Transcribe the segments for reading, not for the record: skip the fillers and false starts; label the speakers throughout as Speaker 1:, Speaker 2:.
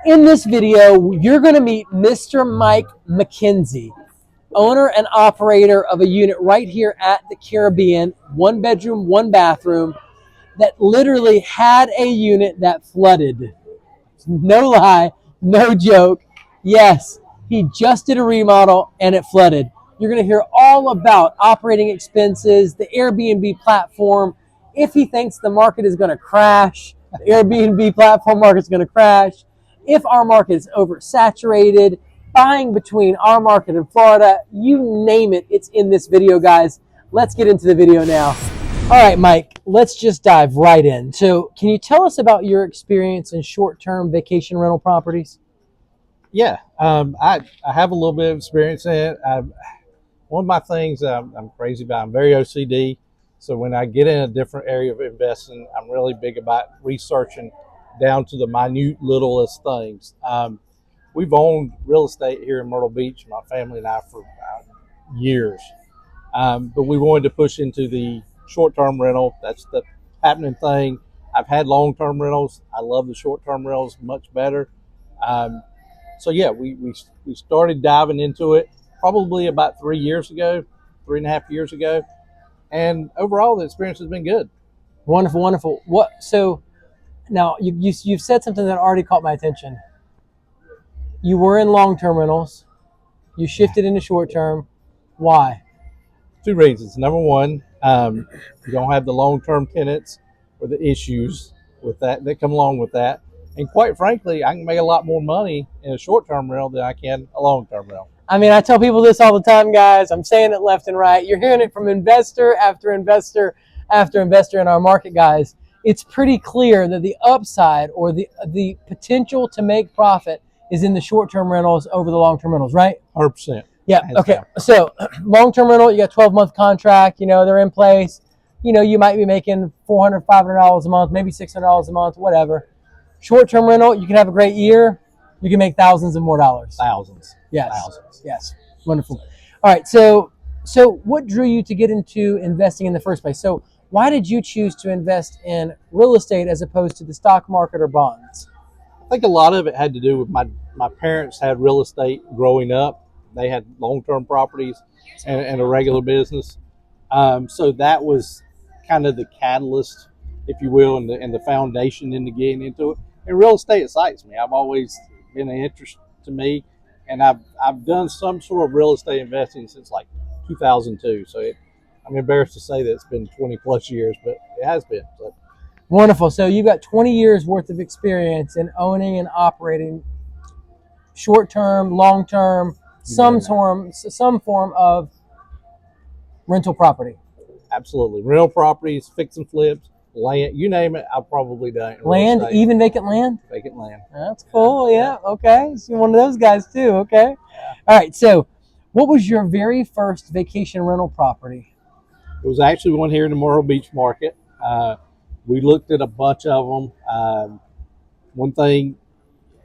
Speaker 1: In this video, you're going to meet Mr. Mike McKenzie, owner and operator of a unit right here at the Caribbean, 1 bedroom, 1 bathroom, that literally had a unit that flooded. No lie, no joke. Yes, he just did a remodel and it flooded. You're going to hear all about operating expenses, the Airbnb platform. If he thinks the market is going to crash, the Airbnb platform market is going to crash. If our market is oversaturated, buying between our market and Florida, you name it, it's in this video, guys. Let's get into the video now. All right, Mike, let's just dive right in. So can you tell us about your experience in short-term vacation rental properties?
Speaker 2: Yeah, I have a little bit of experience in it. One of my things I'm crazy about, I'm very OCD. So when I get in a different area of investing, I'm really big about researching down to the minute littlest things. We've owned real estate here in Myrtle Beach, my family and I, for years. But we wanted to push into the short-term rental. That's the happening thing. I've had long-term rentals. I love the short-term rentals much better. So yeah, we started diving into it probably about 3 years ago, 3.5 years ago. And overall, the experience has been good.
Speaker 1: Wonderful, wonderful. So now you've said something that already caught my attention. You were in long-term rentals. You shifted into short-term. Why?
Speaker 2: 2 reasons. Number one, you don't have the long-term tenants or the issues with that come along with that. And quite frankly, I can make a lot more money in a short-term rental than I can a long-term rental.
Speaker 1: I mean, I tell people this all the time, guys. I'm saying it left and right. You're hearing it from investor after investor after investor in our market, guys. It's pretty clear that the upside or the potential to make profit is in the short-term rentals over the long-term rentals, right?
Speaker 2: 100%.
Speaker 1: Yeah. Okay. So long-term rental, you got 12-month contract. They're in place. You might be making $400, $500 a month, maybe $600 a month, whatever. Short-term rental, you can have a great year. You can make thousands and more dollars.
Speaker 2: Thousands.
Speaker 1: Yes.
Speaker 2: Thousands.
Speaker 1: Yes. Wonderful. All right. So what drew you to get into investing in the first place? So why did you choose to invest in real estate as opposed to the stock market or bonds?
Speaker 2: I think a lot of it had to do with my parents had real estate growing up. They had long-term properties and a regular business. So that was kind of the catalyst, if you will, and the foundation into getting into it. And real estate excites me. I've always been an interest to me, and I've done some sort of real estate investing since like 2002. So I'm embarrassed to say that it's been 20 plus years, but it has been. So.
Speaker 1: Wonderful. So you've got 20 years worth of experience in owning and operating short-term, long-term, some form of rental property.
Speaker 2: Absolutely. Rental properties, fix and flips, land, you name it, I've probably done it.
Speaker 1: Land, even vacant land?
Speaker 2: Vacant land.
Speaker 1: That's cool, yeah. Okay. So you're one of those guys too, okay.
Speaker 2: Yeah.
Speaker 1: All right, so what was your very first vacation rental property?
Speaker 2: It was actually one here in the Myrtle Beach market. We looked at a bunch of them. One thing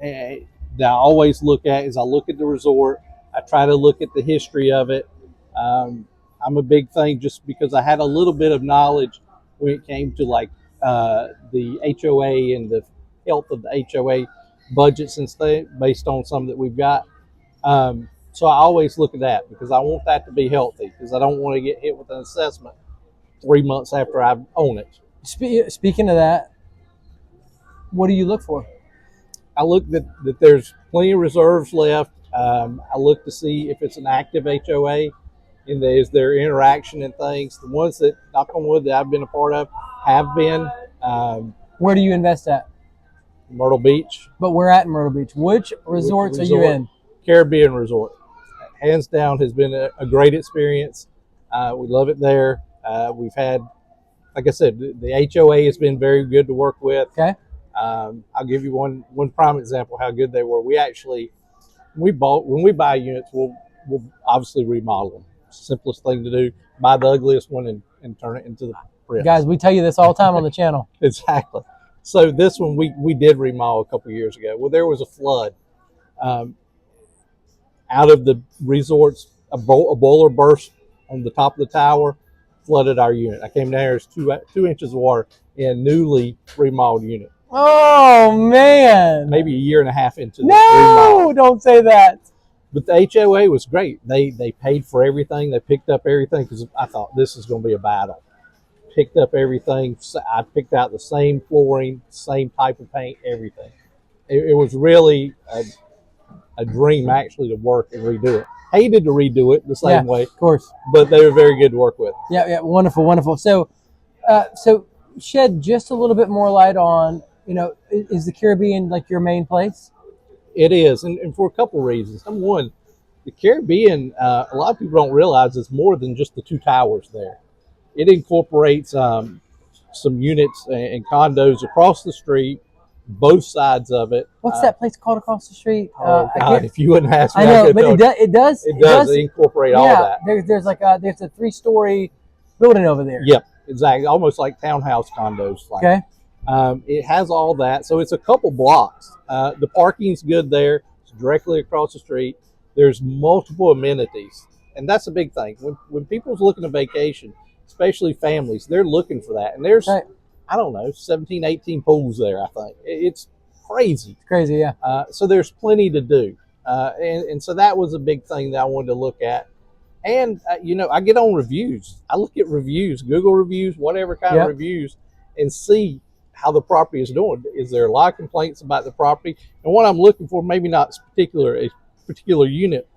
Speaker 2: that I always look at is I look at the resort. I try to look at the history of it. I'm a big thing just because I had a little bit of knowledge when it came to like the HOA and the health of the HOA budgets and stuff based on some that we've got. So I always look at that because I want that to be healthy because I don't want to get hit with an assessment 3 months after I own it.
Speaker 1: Speaking of that, what do you look for?
Speaker 2: I look that there's plenty of reserves left. I look to see if it's an active HOA. And is there interaction and things. The ones that, knock on wood, that I've been a part of have been.
Speaker 1: Where do you invest at?
Speaker 2: Myrtle Beach.
Speaker 1: But we're at Myrtle Beach. Which resorts are you in?
Speaker 2: Caribbean Resort. Hands down has been a great experience. We love it there. We've had, like I said, the HOA has been very good to work with.
Speaker 1: Okay.
Speaker 2: I'll give you one prime example how good they were. We actually, when we buy units, we'll obviously remodel them. Simplest thing to do, buy the ugliest one and turn it into the Prince.
Speaker 1: Guys, we tell you this all the time on the channel.
Speaker 2: Exactly. So this one we did remodel a couple of years ago. Well, there was a flood out of the resort's a boiler burst on the top of the tower, flooded our unit. I came down, there's 2 inches of water in a newly remodeled unit.
Speaker 1: Oh man!
Speaker 2: maybe a year and a half into the
Speaker 1: No,
Speaker 2: remodel.
Speaker 1: don't say that.
Speaker 2: But the HOA was great. They paid for everything. They picked up everything because I thought this is going to be a battle. Picked up everything. I picked out the same flooring, same type of paint, everything. It was really a dream actually to work and redo it. Hated to redo it the same way,
Speaker 1: Of course.
Speaker 2: but they were very good to work with.
Speaker 1: Yeah, wonderful, wonderful. So, so shed just a little bit more light on, is the Caribbean like your main place?
Speaker 2: It is, and for a couple reasons. Number one, the Caribbean, a lot of people don't realize it's more than just the two towers there. It incorporates some units and condos across the street, both sides of it.
Speaker 1: What's that place called across the street?
Speaker 2: Oh God! If you wouldn't ask me,
Speaker 1: I know, but
Speaker 2: it does.
Speaker 1: It does.
Speaker 2: It does. They incorporate all that.
Speaker 1: There's there's a 3-story building over there.
Speaker 2: Yep, exactly. Almost like townhouse condos.
Speaker 1: Okay.
Speaker 2: It has all that, so it's a couple blocks. The parking's good there. It's directly across the street. There's multiple amenities, and that's a big thing. When people's looking to vacation, especially families, they're looking for that. And there's,
Speaker 1: Right.
Speaker 2: I don't know, 17, 18 pools there, I think. It's crazy.
Speaker 1: It's crazy, yeah.
Speaker 2: So there's plenty to do. And so that was a big thing that I wanted to look at. And, I get on reviews. I look at reviews, Google reviews, whatever kind of reviews, and see how the property is doing. Is there a lot of complaints about the property? And what I'm looking for, maybe not a particular unit,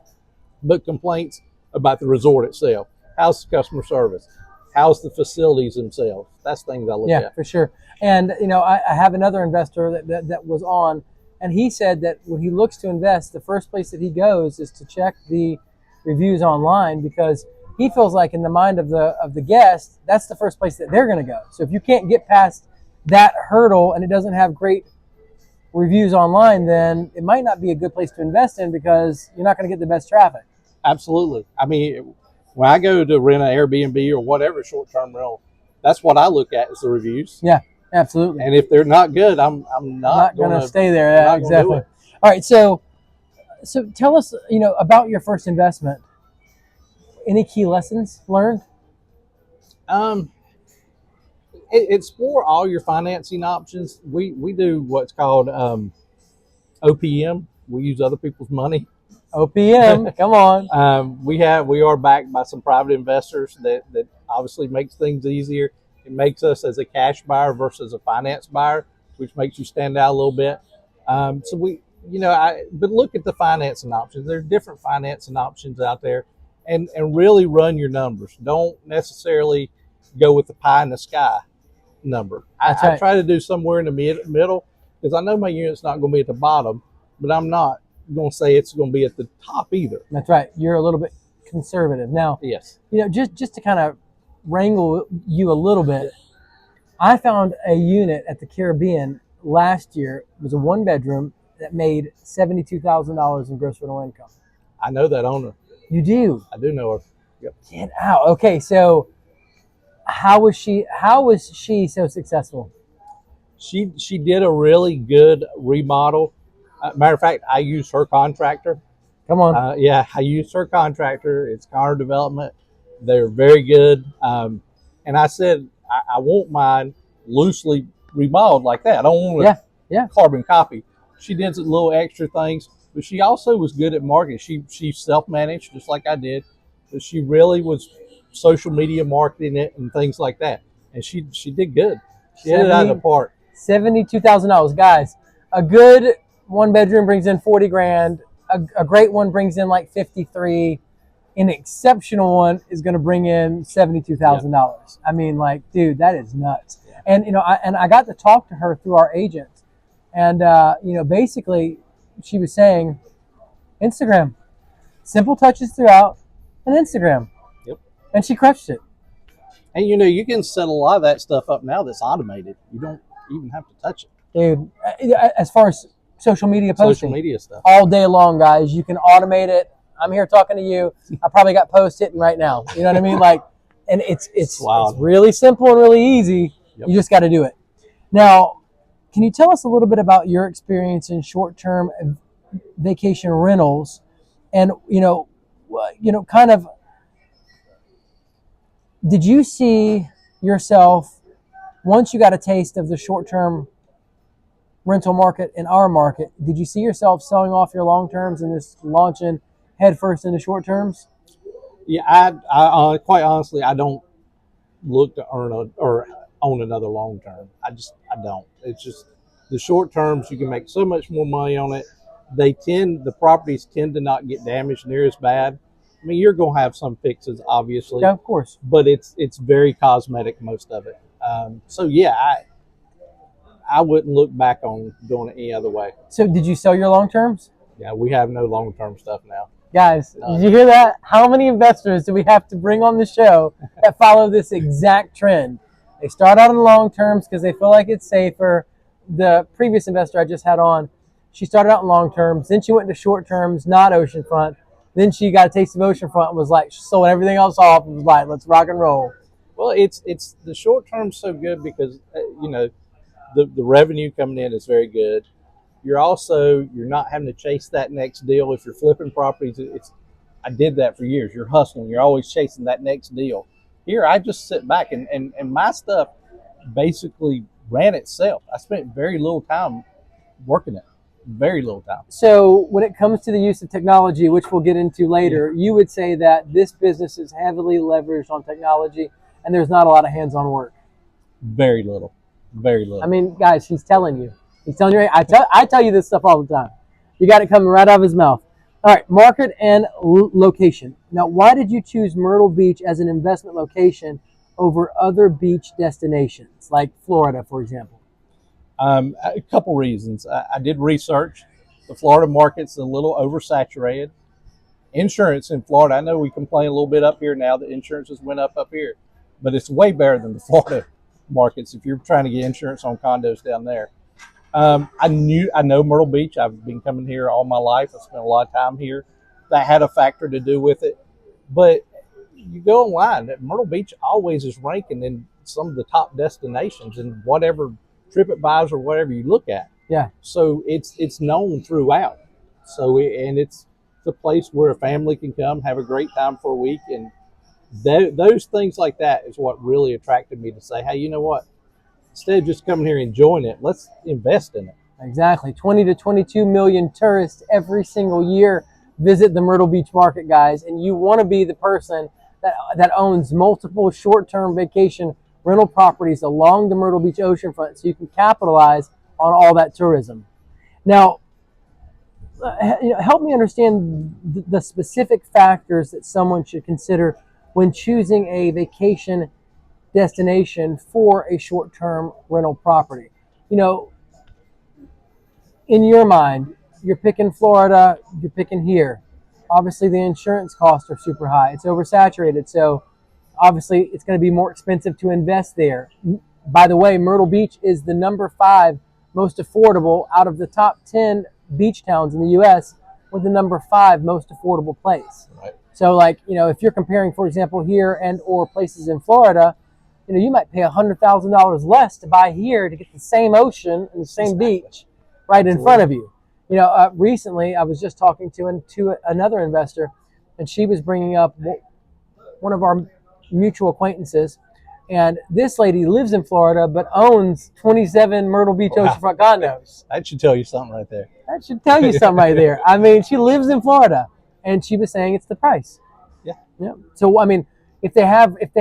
Speaker 2: but complaints about the resort itself. How's the customer service? How's the facilities themselves? That's things I look at.
Speaker 1: Yeah, for sure. And, I have another investor that was on, and he said that when he looks to invest, the first place that he goes is to check the reviews online, because he feels like in the mind of the guest, that's the first place that they're going to go. So if you can't get past that hurdle and it doesn't have great reviews online, then it might not be a good place to invest in, because you're not going to get the best traffic.
Speaker 2: Absolutely. I mean, when I go to rent an Airbnb or whatever short-term rental, that's what I look at is the reviews.
Speaker 1: Yeah, absolutely.
Speaker 2: And if they're not good, I'm not
Speaker 1: going
Speaker 2: to
Speaker 1: to stay there. Yeah, exactly. All right, so tell us, about your first investment. Any key lessons learned?
Speaker 2: Explore all your financing options. We do what's called OPM. We use other people's money.
Speaker 1: OPM, come on.
Speaker 2: We are backed by some private investors that obviously makes things easier. It makes us as a cash buyer versus a finance buyer, which makes you stand out a little bit. So but look at the financing options. There are different financing options out there, and really run your numbers. Don't necessarily go with the pie in the sky number. I try to do somewhere in the middle, because I know my unit's not going to be at the bottom, but I'm not going to say it's going to be at the top either.
Speaker 1: That's right. You're a little bit conservative. Now,
Speaker 2: yes,
Speaker 1: just to kind of wrangle you a little bit, I found a unit at the Caribbean last year. It was a 1-bedroom that made $72,000 in gross rental income.
Speaker 2: I know that owner.
Speaker 1: You do?
Speaker 2: I do know her. Yep.
Speaker 1: Get out. Okay, so how was she so successful?
Speaker 2: She did a really good remodel. Matter of fact, I used her contractor.
Speaker 1: Come on.
Speaker 2: I used her contractor. It's Cana Development. They're very good. And I said, I want mine loosely remodeled like that. I don't want a carbon copy. She did some little extra things, but she also was good at marketing. She self-managed just like I did, but she really was social media marketing it and things like that. And she did good. She hit it out of the park.
Speaker 1: $72,000, guys. A good 1-bedroom brings in 40 grand. A great one brings in like 53. An exceptional one is going to bring in $72,000. Yeah. I mean, like, dude, that is nuts. Yeah. And I got to talk to her through our agent, and basically, she was saying, Instagram, simple touches throughout, and Instagram.
Speaker 2: Yep.
Speaker 1: And she crushed it.
Speaker 2: And you can set a lot of that stuff up now that's automated. You don't even have to touch it.
Speaker 1: Dude, as far as social media posting.
Speaker 2: Social media stuff.
Speaker 1: All day long, guys. You can automate it. I'm here talking to you. I probably got posts hitting right now. You know what I mean? Like, and it's really simple and really easy. Yep. You just got to do it. Now, can you tell us a little bit about your experience in short-term vacation rentals, and kind of, did you see yourself once you got a taste of the short-term rental market in our market, did you see yourself selling off your long terms and just launching headfirst into short terms?
Speaker 2: Yeah, quite honestly, I don't look to or own another long term. I don't. It's just the short terms. You can make so much more money on it. The properties tend to not get damaged near as bad. I mean, you're gonna have some fixes, obviously,
Speaker 1: Yeah, of course.
Speaker 2: but it's very cosmetic, most of it. So yeah, I wouldn't look back on doing it any other way.
Speaker 1: So did you sell your long terms?
Speaker 2: Yeah, we have no long term stuff now.
Speaker 1: Guys, did you hear that? How many investors do we have to bring on the show that follow this exact trend? They start out in long terms because they feel like it's safer. The previous investor I just had on, she started out in long terms, then she went to short terms, not oceanfront. Then she got a taste of oceanfront and was like, sold everything else off and was like, let's rock and roll.
Speaker 2: Well, it's the short term so good because the revenue coming in is very good. You're not having to chase that next deal. If you're flipping properties, I did that for years. You're hustling. You're always chasing that next deal. Here, I just sit back and my stuff basically ran itself. I spent very little time working it. Very little time.
Speaker 1: So when it comes to the use of technology, which we'll get into later, you would say that this business is heavily leveraged on technology and there's not a lot of hands-on work.
Speaker 2: Very little. Very little.
Speaker 1: I mean, guys, he's telling you. He's telling you. I tell you this stuff all the time. You got it coming right out of his mouth. All right, market and location. Now, why did you choose Myrtle Beach as an investment location over other beach destinations, like Florida, for example?
Speaker 2: A couple reasons. I did research. The Florida market's a little oversaturated. Insurance in Florida, I know we complain a little bit up here now that insurance has went up here, but it's way better than the Florida markets if you're trying to get insurance on condos down there. I know Myrtle Beach. I've been coming here all my life. I spent a lot of time here. That had a factor to do with it. But you go online, Myrtle Beach always is ranking in some of the top destinations in whatever TripAdvisor or whatever you look at.
Speaker 1: Yeah.
Speaker 2: So it's known throughout. And it's a place where a family can come, have a great time for a week, and those things like that is what really attracted me to say, hey, you know what? Instead of just coming here and enjoying it, let's invest in it.
Speaker 1: Exactly. 20 to 22 million tourists every single year visit the Myrtle Beach market, guys, and you want to be the person that owns multiple short-term vacation rental properties along the Myrtle Beach oceanfront so you can capitalize on all that tourism. Now, help me understand the specific factors that someone should consider when choosing a vacation destination for a short-term rental property. In your mind, you're picking Florida, you're picking here. Obviously, the insurance costs are super high. It's oversaturated, so obviously it's going to be more expensive to invest there. By the way, Myrtle Beach is the number 5 most affordable out of the top 10 beach towns in the U.S. with the number 5 most affordable place.
Speaker 2: Right.
Speaker 1: So, if you're comparing, for example, here and or places in Florida, you might pay $100,000 less to buy here to get the same ocean and the same beach right in front of you. Recently I was just talking to another investor, and she was bringing up one of our mutual acquaintances, and this lady lives in Florida but owns 27 Myrtle Beach oceanfront condos.
Speaker 2: That should tell you something right there.
Speaker 1: That should tell you something right there. I mean, she lives in Florida, and she was saying it's the price. Yeah. So I mean, if they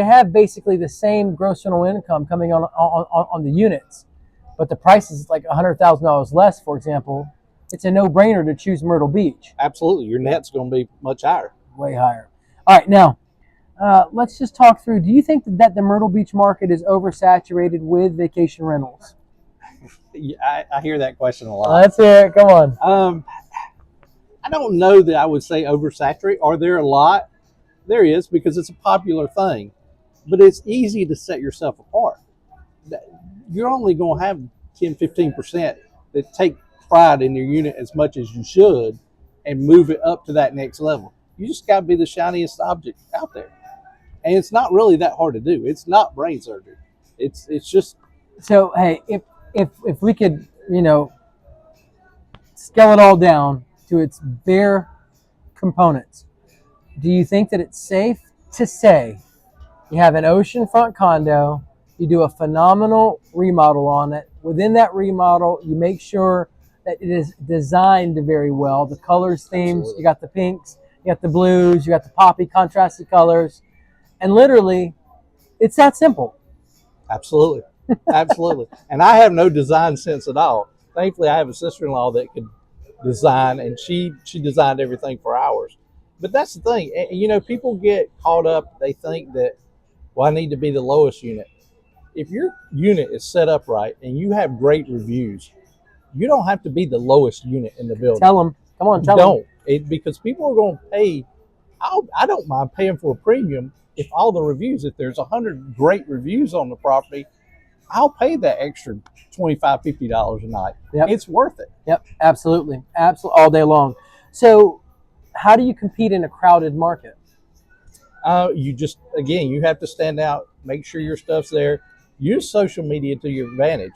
Speaker 1: have basically the same gross rental income coming on the units, but the price is like $100,000 less, for example, it's a no-brainer to choose Myrtle Beach.
Speaker 2: Absolutely. Your net's going to be much higher.
Speaker 1: Way higher. All right, now, let's just talk through, do you think that the Myrtle Beach market is oversaturated with vacation rentals?
Speaker 2: I hear that question a lot.
Speaker 1: Let's hear it. Come on.
Speaker 2: I don't know that I would say oversaturated. Are there a lot? There is, because it's a popular thing. But it's easy to set yourself apart. You're only going to have 10, 15% that take pride in your unit as much as you should and move it up to that next level. You just got to be the shiniest object out there. And it's not really that hard to do. It's not brain surgery. It's just...
Speaker 1: So, hey, if we could, scale it all down to its bare components, do you think that it's safe to say you have an oceanfront condo, you do a phenomenal remodel on it, within that remodel, you make sure that it is designed very well. The colors, themes,
Speaker 2: Absolutely.
Speaker 1: you got the pinks, you got the blues, you got the poppy contrasted colors. And literally, it's that simple.
Speaker 2: Absolutely. Absolutely. And I have no design sense at all. Thankfully, I have a sister-in-law that could design, and she designed everything for ours. But that's the thing. People get caught up. They think that, well, I need to be the lowest unit. If your unit is set up right and you have great reviews, you don't have to be the lowest unit in the building.
Speaker 1: Tell them. Come on, tell
Speaker 2: Don't.
Speaker 1: them.
Speaker 2: Because people are going to pay. I don't mind paying for a premium if all the reviews, if there's 100 great reviews on the property, I'll pay that extra $25, $50 a night.
Speaker 1: Yep.
Speaker 2: It's worth it.
Speaker 1: Yep, absolutely. Absolutely, all day long. So how do you compete in a crowded market?
Speaker 2: You have to stand out, make sure your stuff's there. Use social media to your advantage.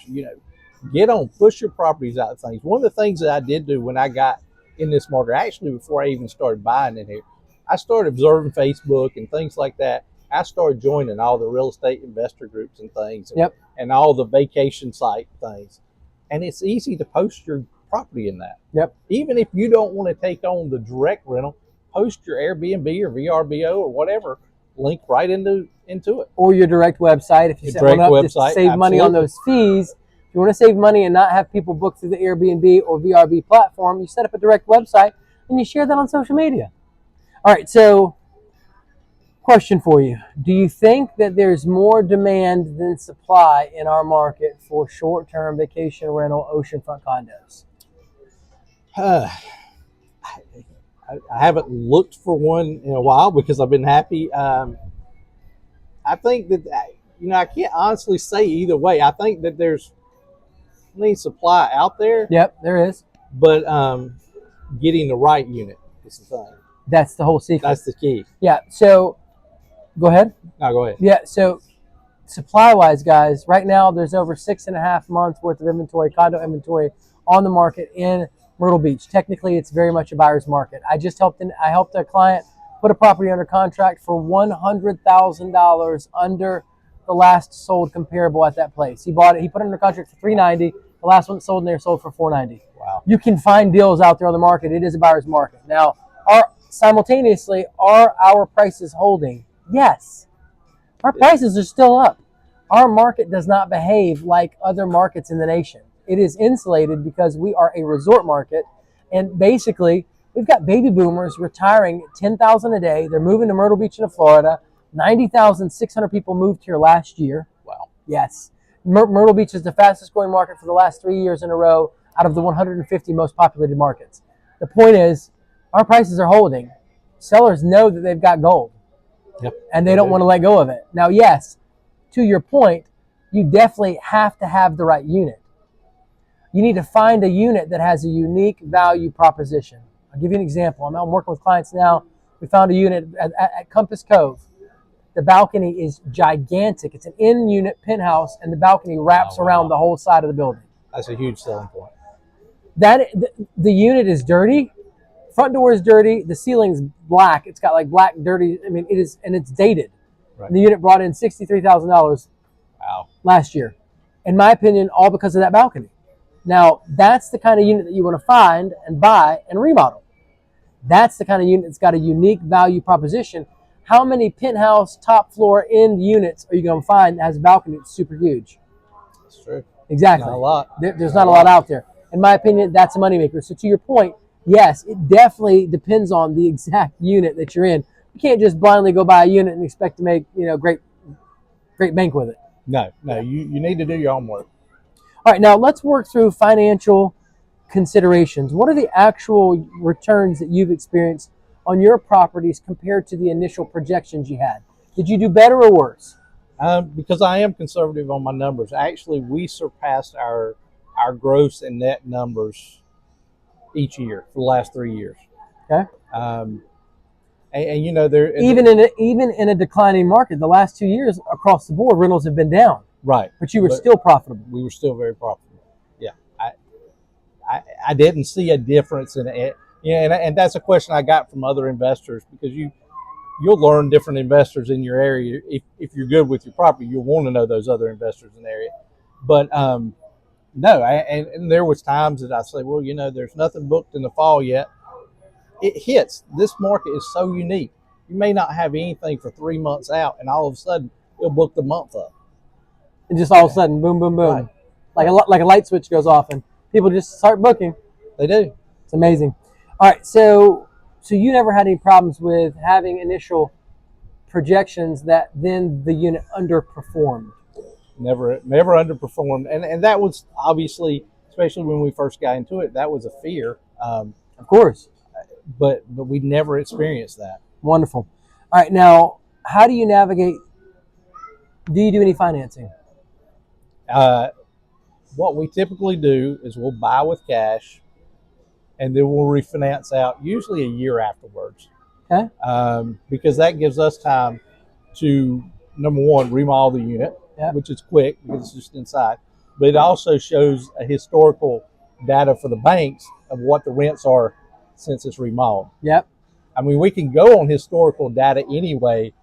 Speaker 2: Get on, push your properties out of things. One of the things that I did do when I got in this market, actually before I even started buying in here, I started observing Facebook and things like that. I started joining all the real estate investor groups and things, and all the vacation site things. And it's easy to post your property in that.
Speaker 1: Yep.
Speaker 2: Even if you don't want to take on the direct rental, post your Airbnb or VRBO or whatever link right into it.
Speaker 1: Or your direct website. If you set one up just to save money on those fees, if you want to save money and not have people book through the Airbnb or VRB platform, you set up a direct website and you share that on social media. All right, so question for you. Do you think that there's more demand than supply in our market for short-term vacation rental oceanfront condos?
Speaker 2: I haven't looked for one in a while because I've been happy. I think that, I can't honestly say either way. I think that there's plenty of supply out there.
Speaker 1: Yep, there is.
Speaker 2: But getting the right unit is the thing.
Speaker 1: That's the whole secret.
Speaker 2: That's the key.
Speaker 1: Yeah, so go ahead.
Speaker 2: No, go ahead.
Speaker 1: Yeah, so supply-wise, guys, right now there's over 6.5 months worth of inventory, condo inventory on the market in Myrtle Beach. Technically, it's very much a buyer's market. I helped a client put a property under contract for $100,000 under the last sold comparable at that place. He bought it. He put it under contract for $390,000. The last one that sold in there sold for $490,000.
Speaker 2: Wow.
Speaker 1: You can find deals out there on the market. It is a buyer's market. Now, simultaneously, are our prices holding? Yes. Our prices are still up. Our market does not behave like other markets in the nation. It is insulated because we are a resort market, and basically we've got baby boomers retiring $10,000 a day. They're moving to Myrtle Beach into Florida. 90,600 people moved here last year.
Speaker 2: Wow.
Speaker 1: Yes. Myrtle Beach is the fastest growing market for the last 3 years in a row out of the 150 most populated markets. The point is, our prices are holding. Sellers know that they've got gold.
Speaker 2: Yep.
Speaker 1: And they don't want to let go of it. Now, yes, to your point, you definitely have to have the right unit. You need to find a unit that has a unique value proposition. I'll give you an example. I'm working with clients now. We found a unit at Compass Cove. The balcony is gigantic. It's an in-unit penthouse, and the balcony wraps around the whole side of the building.
Speaker 2: That's a huge selling point.
Speaker 1: The unit is dirty. Front door is dirty. The ceiling's black. It's got like black, dirty. I mean, it is, and it's dated.
Speaker 2: Right.
Speaker 1: And the unit brought in $63,000 last year. In my opinion, all because of that balcony. Now, that's the kind of unit that you want to find and buy and remodel. That's the kind of unit that's got a unique value proposition. How many penthouse, top floor, end units are you going to find that has a balcony that's super huge?
Speaker 2: That's true.
Speaker 1: Exactly.
Speaker 2: Not a lot.
Speaker 1: There's not a lot out there. In my opinion, that's a moneymaker. So to your point, yes, it definitely depends on the exact unit that you're in. You can't just blindly go buy a unit and expect to make great bank with it.
Speaker 2: No, you need to do your homework.
Speaker 1: All right, now let's work through financial considerations. What are the actual returns that you've experienced on your properties compared to the initial projections you had? Did you do better or worse?
Speaker 2: Because I am conservative on my numbers. Actually, we surpassed our gross and net numbers each year for the last 3 years.
Speaker 1: Okay.
Speaker 2: There
Speaker 1: even in a declining market, the last 2 years across the board, rentals have been down.
Speaker 2: Right.
Speaker 1: But you were still profitable.
Speaker 2: We were still very profitable. Yeah. I didn't see a difference in it. Yeah, and that's a question I got from other investors, because you'll learn different investors in your area. If you're good with your property, you'll want to know those other investors in the area. But No, and there was times that I say, well, there's nothing booked in the fall yet. It hits. This market is so unique. You may not have anything for 3 months out, and all of a sudden, it'll book the month up.
Speaker 1: And just all of a sudden, boom, boom, boom. Right. Like a light switch goes off, and people just start booking.
Speaker 2: They do.
Speaker 1: It's amazing. All right, so you never had any problems with having initial projections that then the unit underperformed?
Speaker 2: Never underperformed, and that was obviously, especially when we first got into it, that was a fear.
Speaker 1: Of course,
Speaker 2: but we never experienced that.
Speaker 1: Wonderful. All right, now how do you navigate? Do you do any financing?
Speaker 2: What we typically do is we'll buy with cash, and then we'll refinance out usually a year afterwards.
Speaker 1: Okay.
Speaker 2: Because that gives us time to, number one, remodel the unit, which is quick because it's just inside. But it also shows a historical data for the banks of what the rents are since it's remodeled.
Speaker 1: Yep.
Speaker 2: I mean, we can go on historical data anyway,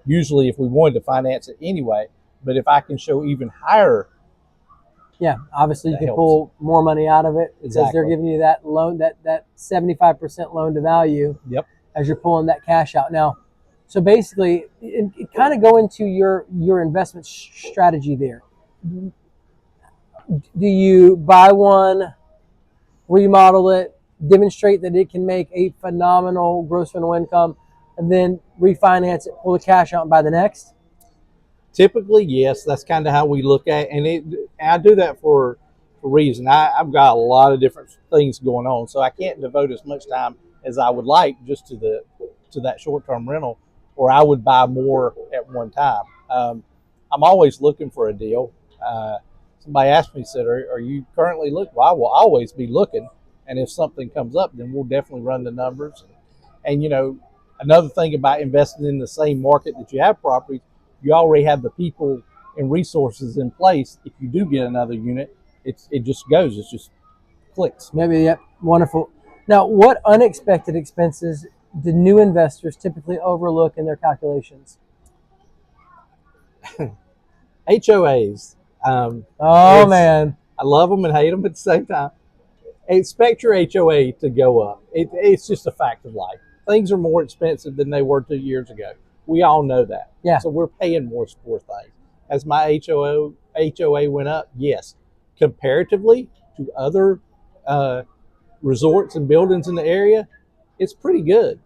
Speaker 2: usually if we wanted to finance it anyway. But if I can show even higher,
Speaker 1: obviously you can pull more money out of it because they're giving you that loan, that 75% loan to value.
Speaker 2: Yep.
Speaker 1: As you're pulling that cash out. Now, so basically, it kind of go into your investment strategy there. Do you buy one, remodel it, demonstrate that it can make a phenomenal gross rental income, and then refinance it, pull the cash out, and buy the next?
Speaker 2: Typically, yes. That's kind of how we look at it. And I do that for a reason. I've got a lot of different things going on, so I can't devote as much time as I would like just to that short-term rental, or I would buy more at one time. I'm always looking for a deal. Somebody asked me, said, are you currently looking? Well, I will always be looking, and if something comes up, then we'll definitely run the numbers. And another thing about investing in the same market that you have properties, you already have the people and resources in place. If you do get another unit, it just goes. It just clicks.
Speaker 1: Maybe, yep. Wonderful. Now, what unexpected expenses do new investors typically overlook in their calculations?
Speaker 2: HOAs.
Speaker 1: Man.
Speaker 2: I love them and hate them at the same time. Expect your HOA to go up. It's just a fact of life. Things are more expensive than they were 2 years ago. We all know that.
Speaker 1: Yeah.
Speaker 2: So we're paying more for things. As my HOA went up, yes. Comparatively to other resorts and buildings in the area, it's pretty good.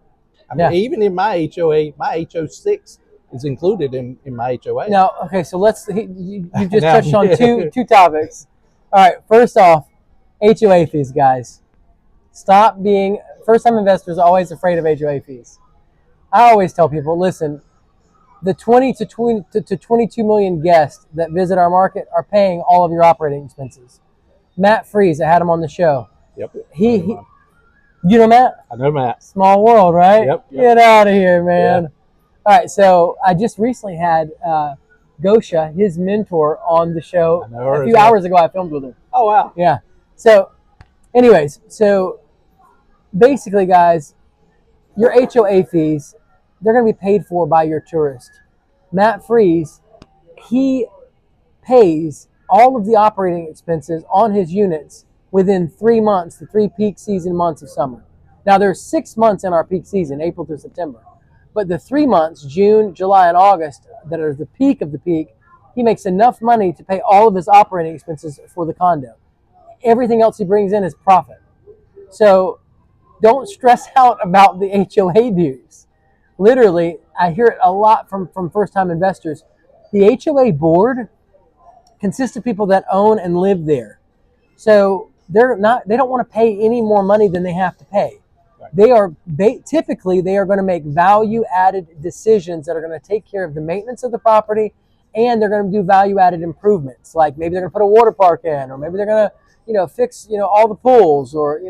Speaker 2: I mean, even in my HOA, my HO6 is included in my HOA.
Speaker 1: Now, okay, so you just touched on two topics. All right, first off, HOA fees, guys. Stop being, first-time investors are always afraid of HOA fees. I always tell people, listen, the 20 to 22 million guests that visit our market are paying all of your operating expenses. Matt Freeze, I had him on the show.
Speaker 2: Yep.
Speaker 1: You know Matt?
Speaker 2: I know Matt.
Speaker 1: Small world, right?
Speaker 2: Yep.
Speaker 1: Get out of here, man. Yeah. All right, so I just recently had Gosha, his mentor, on the show a few hours ago. I filmed with him.
Speaker 2: Oh, wow.
Speaker 1: Yeah. So, anyways, basically, guys, your HOA fees, they're going to be paid for by your tourist. Matt Freeze, he pays all of the operating expenses on his units within 3 months, the 3 peak season months of summer. Now, there's 6 months in our peak season, April to September. But the 3 months, June, July, and August, that are the peak of the peak, he makes enough money to pay all of his operating expenses for the condo. Everything else he brings in is profit. So don't stress out about the HOA dues. Literally, I hear it a lot from first-time investors. The HOA board consists of people that own and live there. So they don't want to pay any more money than they have to pay. Typically they are going to make value-added decisions that are going to take care of the maintenance of the property, and they're going to do value-added improvements. Like maybe they're going to put a water park in, or maybe they're going to, fix, all the pools, or,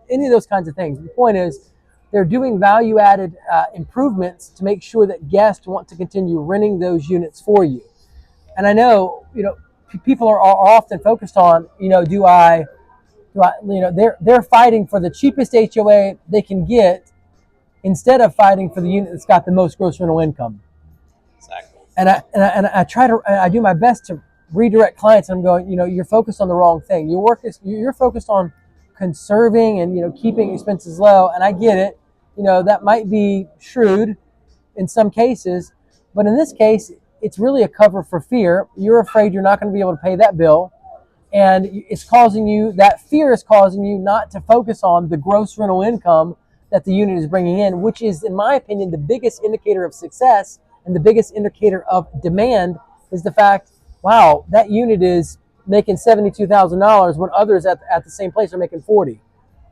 Speaker 1: any of those kinds of things. The point is, they're doing value-added improvements to make sure that guests want to continue renting those units for you. And I know, people are often focused on, they're fighting for the cheapest HOA they can get instead of fighting for the unit that's got the most gross rental income.
Speaker 2: Exactly.
Speaker 1: And I do my best redirect clients. I'm going, you're focused on the wrong thing. You're focused on conserving and, keeping expenses low. And I get it. That might be shrewd in some cases, but in this case, it's really a cover for fear. You're afraid you're not going to be able to pay that bill. And that fear is causing you not to focus on the gross rental income that the unit is bringing in, which is, in my opinion, the biggest indicator of success and the biggest indicator of demand is the fact, wow, that unit is making $72,000 when others at the same place are making 40.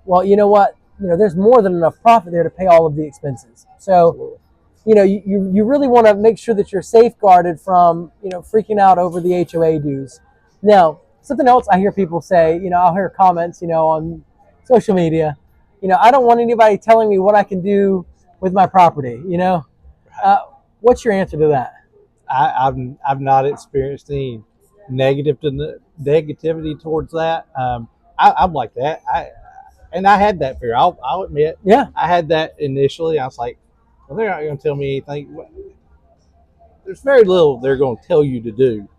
Speaker 1: Well, you know what? There's more than enough profit there to pay all of the expenses. So, you really want to make sure that you're safeguarded from, freaking out over the HOA dues. Now, something else I hear people say, I'll hear comments, on social media, I don't want anybody telling me what I can do with my property, what's your answer to that?
Speaker 2: I've not experienced any negativity towards that. I'm like that. I had that fear. I'll admit.
Speaker 1: Yeah.
Speaker 2: I had that initially. I was like, well, they're not going to tell me anything. There's very little they're going to tell you to do.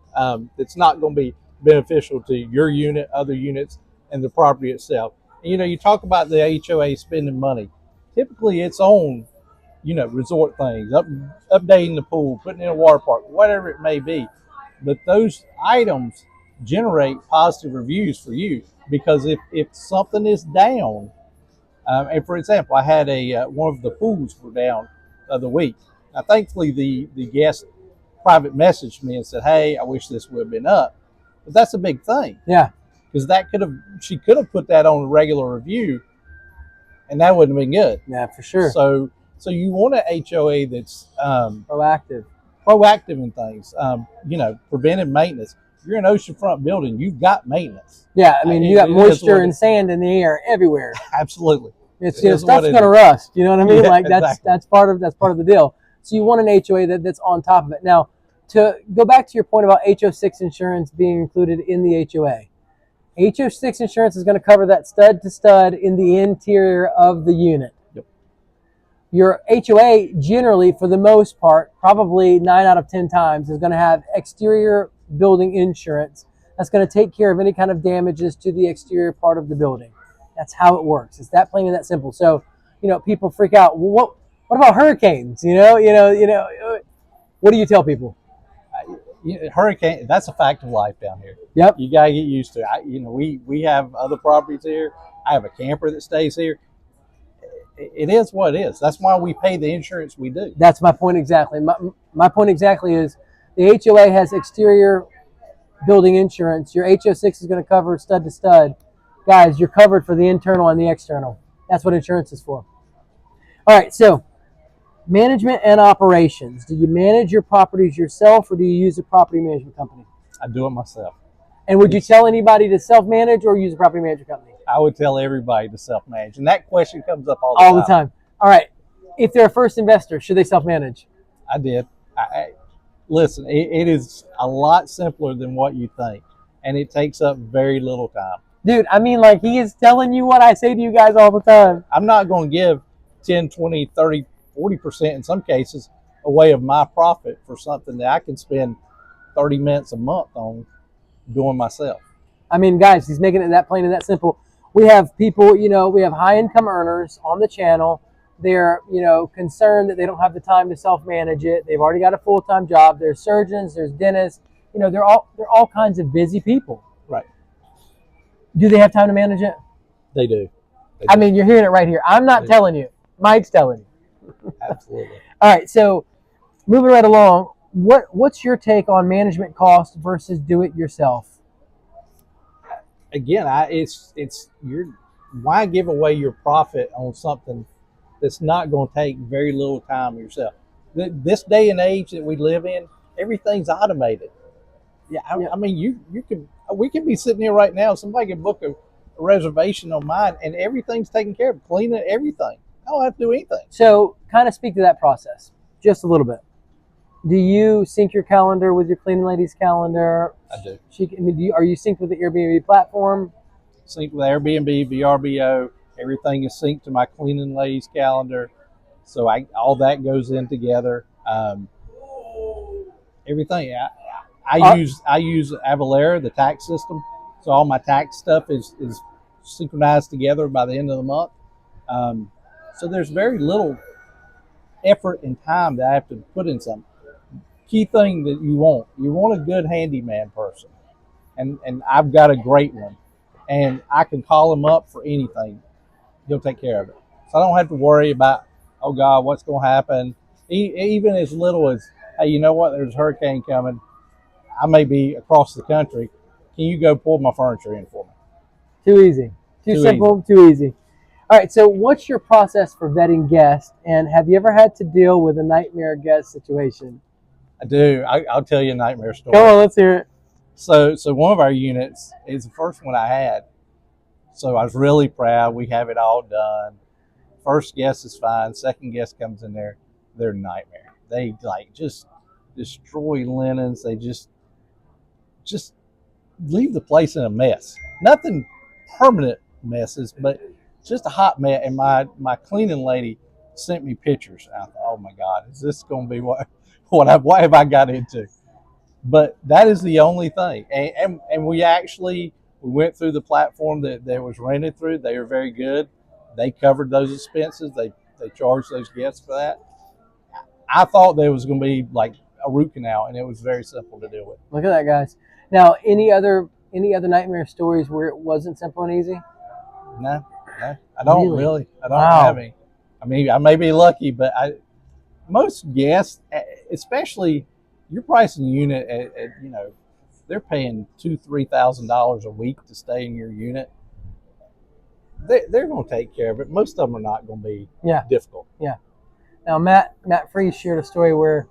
Speaker 2: It's not going to be beneficial to your unit, other units, and the property itself. And, you talk about the HOA spending money. Typically, it's on, resort things, updating the pool, putting in a water park, whatever it may be. But those items generate positive reviews for you, because if something is down, and for example, I had one of the pools were down the other week. Now, thankfully, the guest private messaged me and said, "Hey, I wish this would have been up." But that's a big thing.
Speaker 1: Yeah.
Speaker 2: Because she could have put that on a regular review, and that wouldn't have been good.
Speaker 1: Yeah, for sure.
Speaker 2: So you want a HOA that's
Speaker 1: proactive
Speaker 2: in things. Preventive maintenance. If you're an oceanfront building, you've got maintenance.
Speaker 1: Yeah, I mean, you got moisture and sand in the air everywhere.
Speaker 2: Absolutely.
Speaker 1: It's stuff's gonna rust. You know what I mean?
Speaker 2: Yeah,
Speaker 1: like
Speaker 2: exactly.
Speaker 1: that's part of the deal. So you want an HOA that's on top of it. Now, to go back to your point about HO6 insurance being included in the HOA, HO6 insurance is going to cover that stud to stud in the interior of the unit.
Speaker 2: Yep.
Speaker 1: Your HOA generally, for the most part, probably 9 out of 10 times, is going to have exterior building insurance that's going to take care of any kind of damages to the exterior part of the building. That's how it works. It's that plain and that simple. So, people freak out. Well, what about hurricanes? What do you tell people?
Speaker 2: Hurricane, that's a fact of life down here.
Speaker 1: Yep.
Speaker 2: You got to get used to it. We have other properties here. I have a camper that stays here. It is what it is. That's why we pay the insurance we do.
Speaker 1: That's my point exactly. My point exactly is the HOA has exterior building insurance. Your HO6 is going to cover stud to stud. Guys, you're covered for the internal and the external. That's what insurance is for. All right, so management and operations. Do you manage your properties yourself, or do you use a property management company?
Speaker 2: I do it myself.
Speaker 1: And would you tell anybody to self-manage or use a property management company?
Speaker 2: I would tell everybody to self-manage. And that question comes up all the time.
Speaker 1: All right. If they're a first investor, should they self-manage?
Speaker 2: I did. Listen, it is a lot simpler than what you think, and it takes up very little time.
Speaker 1: Dude, I mean, like, he is telling you what I say to you guys all the time.
Speaker 2: I'm not going to give 10, 20, 30, 40% in some cases away of my profit for something that I can spend 30 minutes a month on doing myself.
Speaker 1: I mean, guys, he's making it that plain and that simple. We have people, we have high income earners on the channel. They're, concerned that they don't have the time to self-manage it. They've already got a full-time job. There's surgeons, there's dentists. They're all kinds of busy people.
Speaker 2: Right.
Speaker 1: Do they have time to manage it?
Speaker 2: They do.
Speaker 1: I mean, you're hearing it right here. I'm not telling you. Mike's telling you.
Speaker 2: Absolutely.
Speaker 1: All right, so moving right along, what's your take on management cost versus do it yourself?
Speaker 2: Again, why give away your profit on something that's not going to take very little time yourself? This day and age that we live in, everything's automated. Yeah, I mean, we can be sitting here right now. Somebody can book a reservation on mine, and everything's taken care of, cleaning everything. I don't have to do anything.
Speaker 1: So, kind of speak to that process just a little bit. Do you sync your calendar with your cleaning lady's calendar?
Speaker 2: I do.
Speaker 1: Are you synced with the Airbnb platform?
Speaker 2: Synced with Airbnb, VRBO. Everything is synced to my cleaning lady's calendar, so all that goes in together. Everything. I use Avalara, the tax system, so all my tax stuff is synchronized together by the end of the month. So there's very little effort and time that I have to put in something. Key thing that you want a good handyman person, and I've got a great one, and I can call him up for anything. He'll take care of it, so I don't have to worry about, oh God, what's going to happen. Even as little as, hey, you know what? There's a hurricane coming. I may be across the country. Can you go pull my furniture in for me?
Speaker 1: Too easy. Too simple, too easy. All right, so what's your process for vetting guests, and have you ever had to deal with a nightmare guest situation?
Speaker 2: I do. I'll tell you a nightmare story.
Speaker 1: Come on, let's hear it.
Speaker 2: So one of our units is the first one I had. So I was really proud. We have it all done. First guest is fine. Second guest comes in there. They're a nightmare. They like just destroy linens. They just leave the place in a mess. Nothing permanent messes, but just a hot mess. And my cleaning lady sent me pictures. And I thought, oh my God, is this going to be what have I got into? But that is the only thing. And we went through the platform that was rented through. They were very good. They covered those expenses. They charged those guests for that. I thought there was going to be like a root canal, and it was very simple to deal with.
Speaker 1: Look at that, guys. Now, any other nightmare stories where it wasn't simple and easy?
Speaker 2: No, I don't really. I don't have any. I mean, I may be lucky, but most guests, especially, you're pricing a unit at they're paying $2,000-$3,000 a week to stay in your unit. They're going to take care of it. Most of them are not going to be difficult.
Speaker 1: Yeah. Now, Matt Freese shared a story where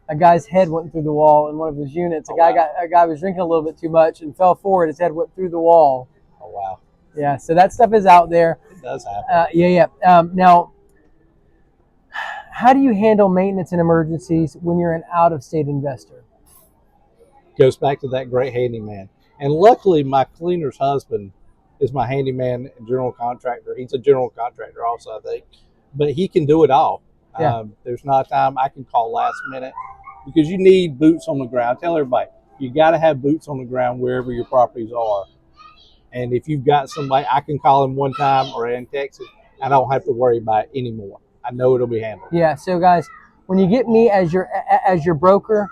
Speaker 1: a guy's head went through the wall in one of his units. A guy was drinking a little bit too much and fell forward. His head went through the wall.
Speaker 2: Oh, wow.
Speaker 1: Yeah, so that stuff is out there.
Speaker 2: It does happen.
Speaker 1: Yeah. Now, how do you handle maintenance and emergencies when you're an out-of-state investor?
Speaker 2: Goes back to that great handyman. And luckily, my cleaner's husband is my handyman and general contractor. He's a general contractor also, I think. But he can do it all.
Speaker 1: Yeah.
Speaker 2: There's not a time I can call last minute because you need boots on the ground. I tell everybody, you got to have boots on the ground wherever your properties are. And if you've got somebody, I can call him one time or in Texas. I don't have to worry about it anymore. I know it'll be handled.
Speaker 1: Yeah. So, guys, when you get me as your broker,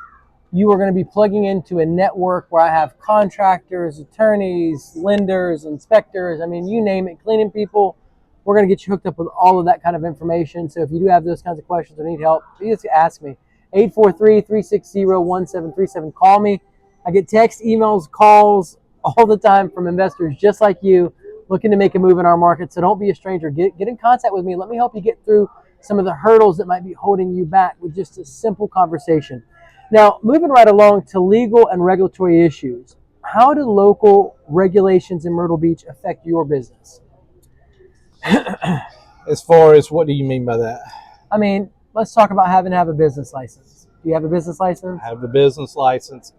Speaker 1: you are going to be plugging into a network where I have contractors, attorneys, lenders, inspectors. I mean, you name it, cleaning people. We're going to get you hooked up with all of that kind of information. So if you do have those kinds of questions or need help, please ask me. 843-360-1737. Call me. I get texts, emails, calls all the time from investors just like you looking to make a move in our market. So don't be a stranger. Get in contact with me. Let me help you get through some of the hurdles that might be holding you back with just a simple conversation. Now, moving right along to legal and regulatory issues. How do local regulations in Myrtle Beach affect your business?
Speaker 2: As far as, what do you mean by that?
Speaker 1: I mean, let's talk about having to have a business license. Do you have a business license?
Speaker 2: I have the business license.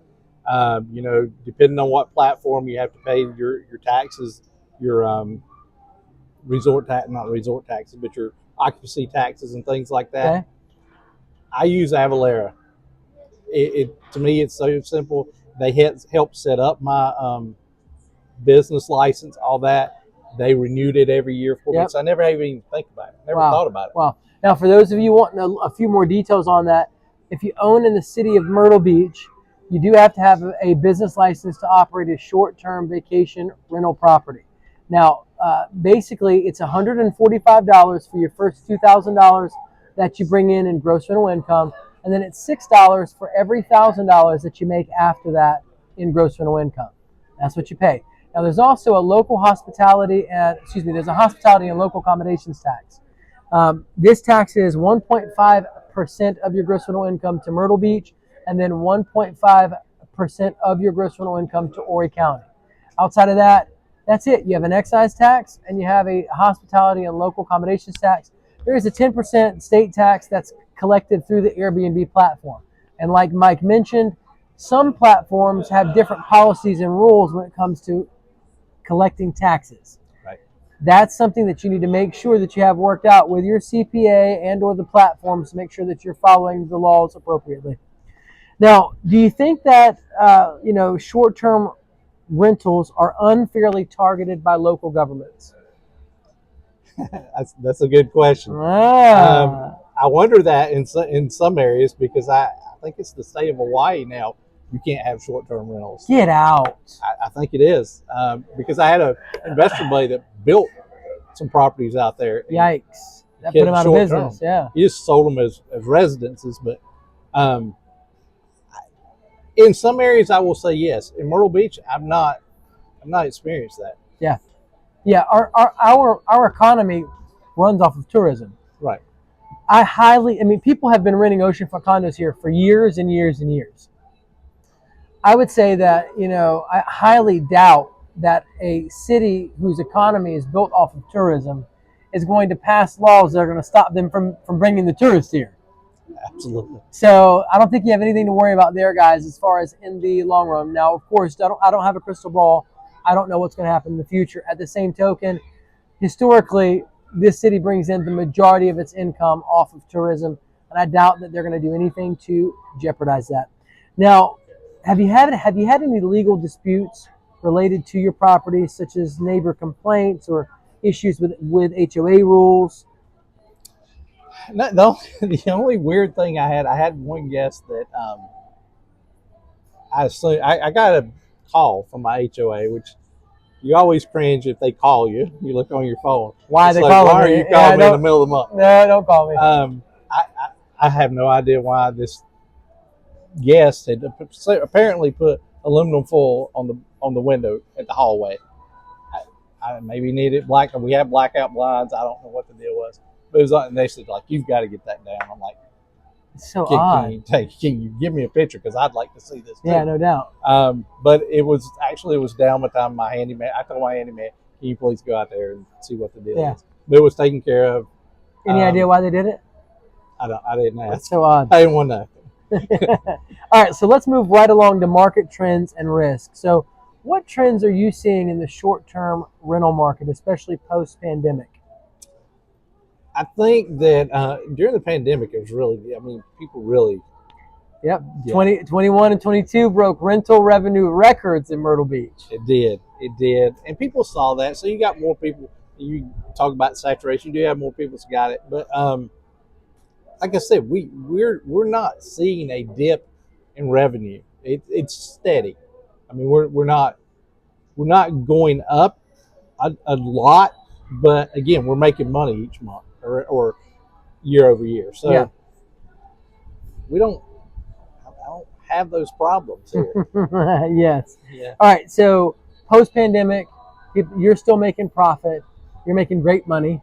Speaker 2: Depending on what platform you have to pay your taxes, your not resort taxes, but your occupancy taxes and things like that.
Speaker 1: Okay.
Speaker 2: I use Avalara. To me, it's so simple. They help set up my business license, all that. They renewed it every year for me, so I never even think about it. Never thought about it.
Speaker 1: Wow. Now, for those of you wanting a few more details on that, if you own in the city of Myrtle Beach, you do have to have a business license to operate a short-term vacation rental property. Now, basically, it's $145 for your first $2,000 that you bring in gross rental income, and then it's $6 for every $1,000 that you make after that in gross rental income. That's what you pay. Now, there's also a local hospitality there's a hospitality and local accommodations tax. This tax is 1.5% of your gross rental income to Myrtle Beach, and then 1.5% of your gross rental income to Horry County. Outside of that, that's it. You have an excise tax, and you have a hospitality and local accommodations tax. There is a 10% state tax that's collected through the Airbnb platform. And like Mike mentioned, some platforms have different policies and rules when it comes to collecting taxes.
Speaker 2: Right.
Speaker 1: That's something that you need to make sure that you have worked out with your CPA and or the platforms to make sure that you're following the laws appropriately. Now, do you think that short-term rentals are unfairly targeted by local governments?
Speaker 2: That's a good question. I wonder that in some areas because I think it's the state of Hawaii now. You can't have short-term rentals.
Speaker 1: Get out.
Speaker 2: I think it is because I had an investor buddy that built some properties out there.
Speaker 1: Yikes. That put them out of business. Yeah.
Speaker 2: He just sold them as residences, but in some areas I will say yes. In Myrtle Beach, I've not experienced that.
Speaker 1: Yeah. Yeah. Our economy runs off of tourism.
Speaker 2: Right.
Speaker 1: People have been renting oceanfront condos here for years and years and years. I would say that, I highly doubt that a city whose economy is built off of tourism is going to pass laws that are going to stop them from bringing the tourists here.
Speaker 2: Absolutely.
Speaker 1: So I don't think you have anything to worry about there, guys, as far as in the long run. Now, of course, I don't have a crystal ball. I don't know what's going to happen in the future. At the same token, historically, this city brings in the majority of its income off of tourism, and I doubt that they're going to do anything to jeopardize that. Now, have you had any legal disputes related to your property, such as neighbor complaints or issues with HOA rules?
Speaker 2: No, the only weird thing I had one guest that I got a call from my HOA, which you always cringe if they call you. You look on your phone.
Speaker 1: Why are you
Speaker 2: calling me in the middle of the month?
Speaker 1: No, don't call me.
Speaker 2: I have no idea why this guest had apparently put aluminum foil on the window at the hallway. I maybe needed black. We have blackout blinds. I don't know what the deal was. But it was like, and they said, like, you've got to get that down. I'm like,
Speaker 1: it's so odd.
Speaker 2: Can you give me a picture? Because I'd like to see this too.
Speaker 1: Yeah, no doubt.
Speaker 2: But it was down by the time my handyman, I told my handyman, can you please go out there and see what the deal is? But it was taken care of.
Speaker 1: Any idea why they did it?
Speaker 2: I didn't ask.
Speaker 1: That's so odd.
Speaker 2: I didn't want to know.
Speaker 1: All right, so let's move right along to market trends and risk. So what trends are you seeing in the short-term rental market, especially post-pandemic?
Speaker 2: I think that during the pandemic, it was people really.
Speaker 1: Yep. 2021 and 22 broke rental revenue records in Myrtle Beach.
Speaker 2: It did. And people saw that. So you got more people. You talk about saturation. You do have more people who got it. But like I said, we're not seeing a dip in revenue. It's steady. I mean, we're not going up a lot, but again, we're making money each month or year over year. So I don't have those problems here.
Speaker 1: Yes.
Speaker 2: Yeah.
Speaker 1: All right. So post-pandemic, you're still making profit. You're making great money.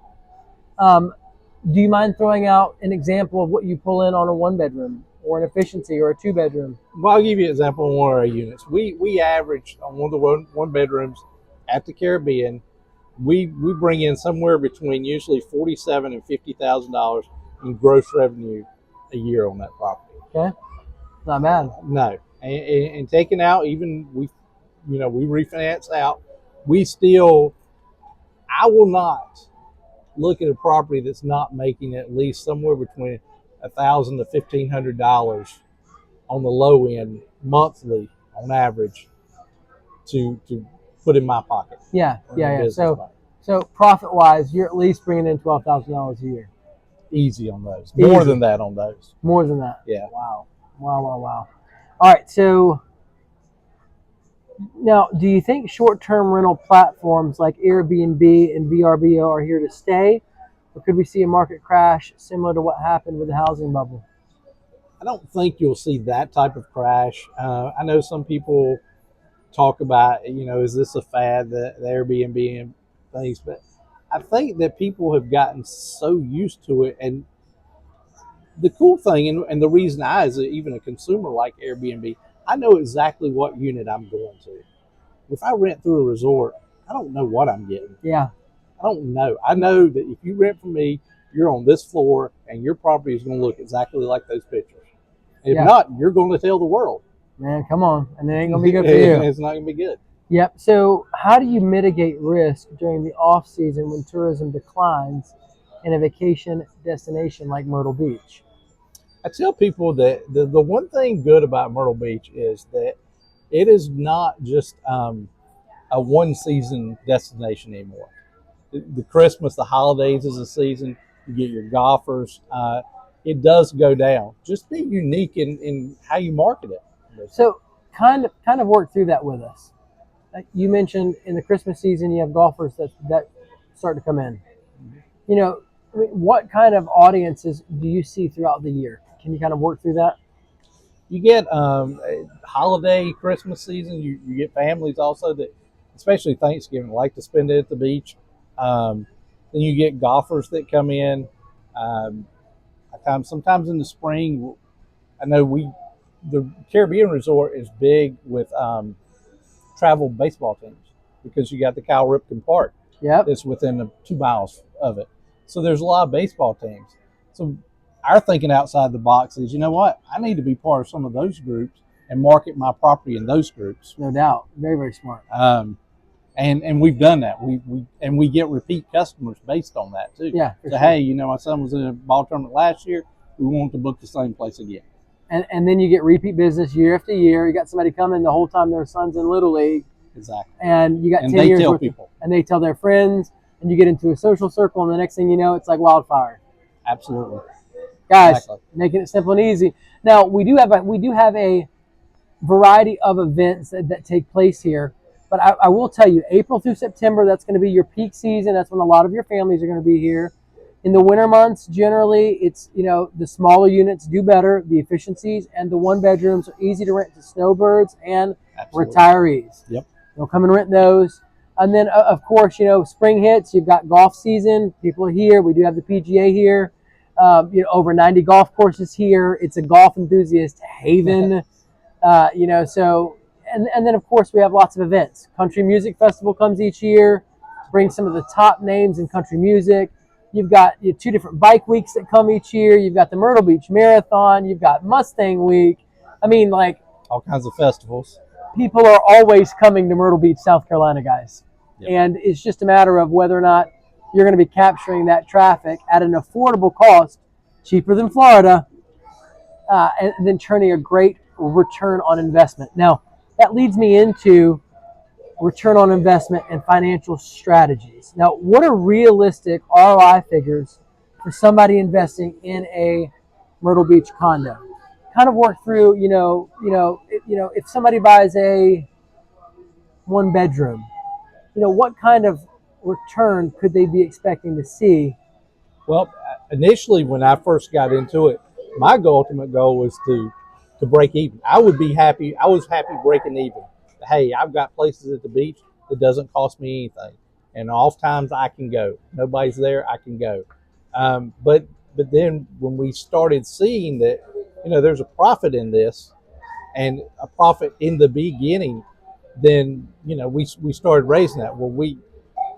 Speaker 1: Do you mind throwing out an example of what you pull in on a one-bedroom or an efficiency or a two-bedroom?
Speaker 2: Well, I'll give you an example on one of our units. We average on one of the one bedrooms at the Caribbean, we bring in somewhere between usually $47,000 and $50,000 in gross revenue a year on that property.
Speaker 1: Okay, not bad.
Speaker 2: No, and taking out even we refinance out. I will not look at a property that's not making at least somewhere between $1,000 to $1,500 on the low end monthly on average to put in my pocket.
Speaker 1: Yeah. So profit wise, you're at least bringing in $12,000 a year.
Speaker 2: Easy on those. More than that on those.
Speaker 1: More than that.
Speaker 2: Yeah.
Speaker 1: Wow. All right. So now, do you think short-term rental platforms like Airbnb and VRBO are here to stay, or could we see a market crash similar to what happened with the housing bubble?
Speaker 2: I don't think you'll see that type of crash. I know some people talk about, is this a fad, the Airbnb and things, but I think that people have gotten so used to it. And the cool thing, and the reason as even a consumer like Airbnb, I know exactly what unit I'm going to. If I rent through a resort, I don't know what I'm getting.
Speaker 1: Yeah.
Speaker 2: I don't know. I know that if you rent from me, you're on this floor and your property is going to look exactly like those pictures. If not, you're going to tell the world.
Speaker 1: Man, come on. And it ain't going to be good for you.
Speaker 2: It's not going to be good.
Speaker 1: Yep. So how do you mitigate risk during the off season when tourism declines in a vacation destination like Myrtle Beach?
Speaker 2: I tell people that the one thing good about Myrtle Beach is that it is not just a one season destination anymore. The Christmas, the holidays is a season. You get your golfers. It does go down. Just be unique in how you market it.
Speaker 1: So kind of work through that with us. You mentioned in the Christmas season you have golfers that start to come in. You know, I mean, what kind of audiences do you see throughout the year? Can you kind of work through that?
Speaker 2: You get holiday, Christmas season. You get families also that, especially Thanksgiving, like to spend it at the beach. Then you get golfers that come in. Um, sometimes in the spring, I know the Caribbean Resort is big with travel baseball teams because you got the Cal Ripken Park
Speaker 1: Yep.
Speaker 2: that's within 2 miles of it. So there's a lot of baseball teams. So our thinking outside the box is, you know what? I need to be part of some of those groups and market my property in those groups.
Speaker 1: No doubt. Very, very smart.
Speaker 2: And we've done that. We get repeat customers based on that too.
Speaker 1: Yeah.
Speaker 2: So
Speaker 1: sure.
Speaker 2: hey, my son was in a ball tournament last year. We want to book the same place again.
Speaker 1: And then you get repeat business year after year. You got somebody coming the whole time their son's in Little League.
Speaker 2: Exactly.
Speaker 1: And you got
Speaker 2: and
Speaker 1: 10
Speaker 2: they
Speaker 1: years
Speaker 2: tell
Speaker 1: worth
Speaker 2: people.
Speaker 1: and they tell their friends, and you get into a social circle, and the next thing you know, it's like wildfire.
Speaker 2: Absolutely.
Speaker 1: Guys,
Speaker 2: Exactly.
Speaker 1: making it simple and easy. Now we do have a variety of events that take place here, but I will tell you, April through September, that's going to be your peak season. That's when a lot of your families are going to be here. In the winter months, generally, it's the smaller units do better, the efficiencies, and the one bedrooms are easy to rent to snowbirds and
Speaker 2: Absolutely.
Speaker 1: retirees.
Speaker 2: Yep.
Speaker 1: They'll come and rent those. And then, of course, spring hits. You've got golf season. People are here. We do have the PGA here. Over 90 golf courses here. It's a golf enthusiast haven. So, and then, of course, we have lots of events. Country Music Festival comes each year. Brings some of the top names in country music. You've got 2 different bike weeks that come each year. You've got the Myrtle Beach Marathon. You've got Mustang Week. I mean, like,
Speaker 2: all kinds of festivals.
Speaker 1: People are always coming to Myrtle Beach, South Carolina, guys.
Speaker 2: Yep.
Speaker 1: And it's just a matter of whether or not you're going to be capturing that traffic at an affordable cost, cheaper than Florida, and then turning a great return on investment. Now, that leads me into return on investment and financial strategies. Now, what are realistic ROI figures for somebody investing in a Myrtle Beach condo? Kind of work through, if somebody buys a 1 bedroom, what kind of return could they be expecting to see?
Speaker 2: Well, initially when I first got into it, my ultimate goal was to break even. I would be happy. I was happy breaking even. Hey, I've got places at the beach that doesn't cost me anything, and off times I can go. Nobody's there, I can go. But then when we started seeing that, there's a profit in this, and a profit in the beginning, then we started raising that. Well, we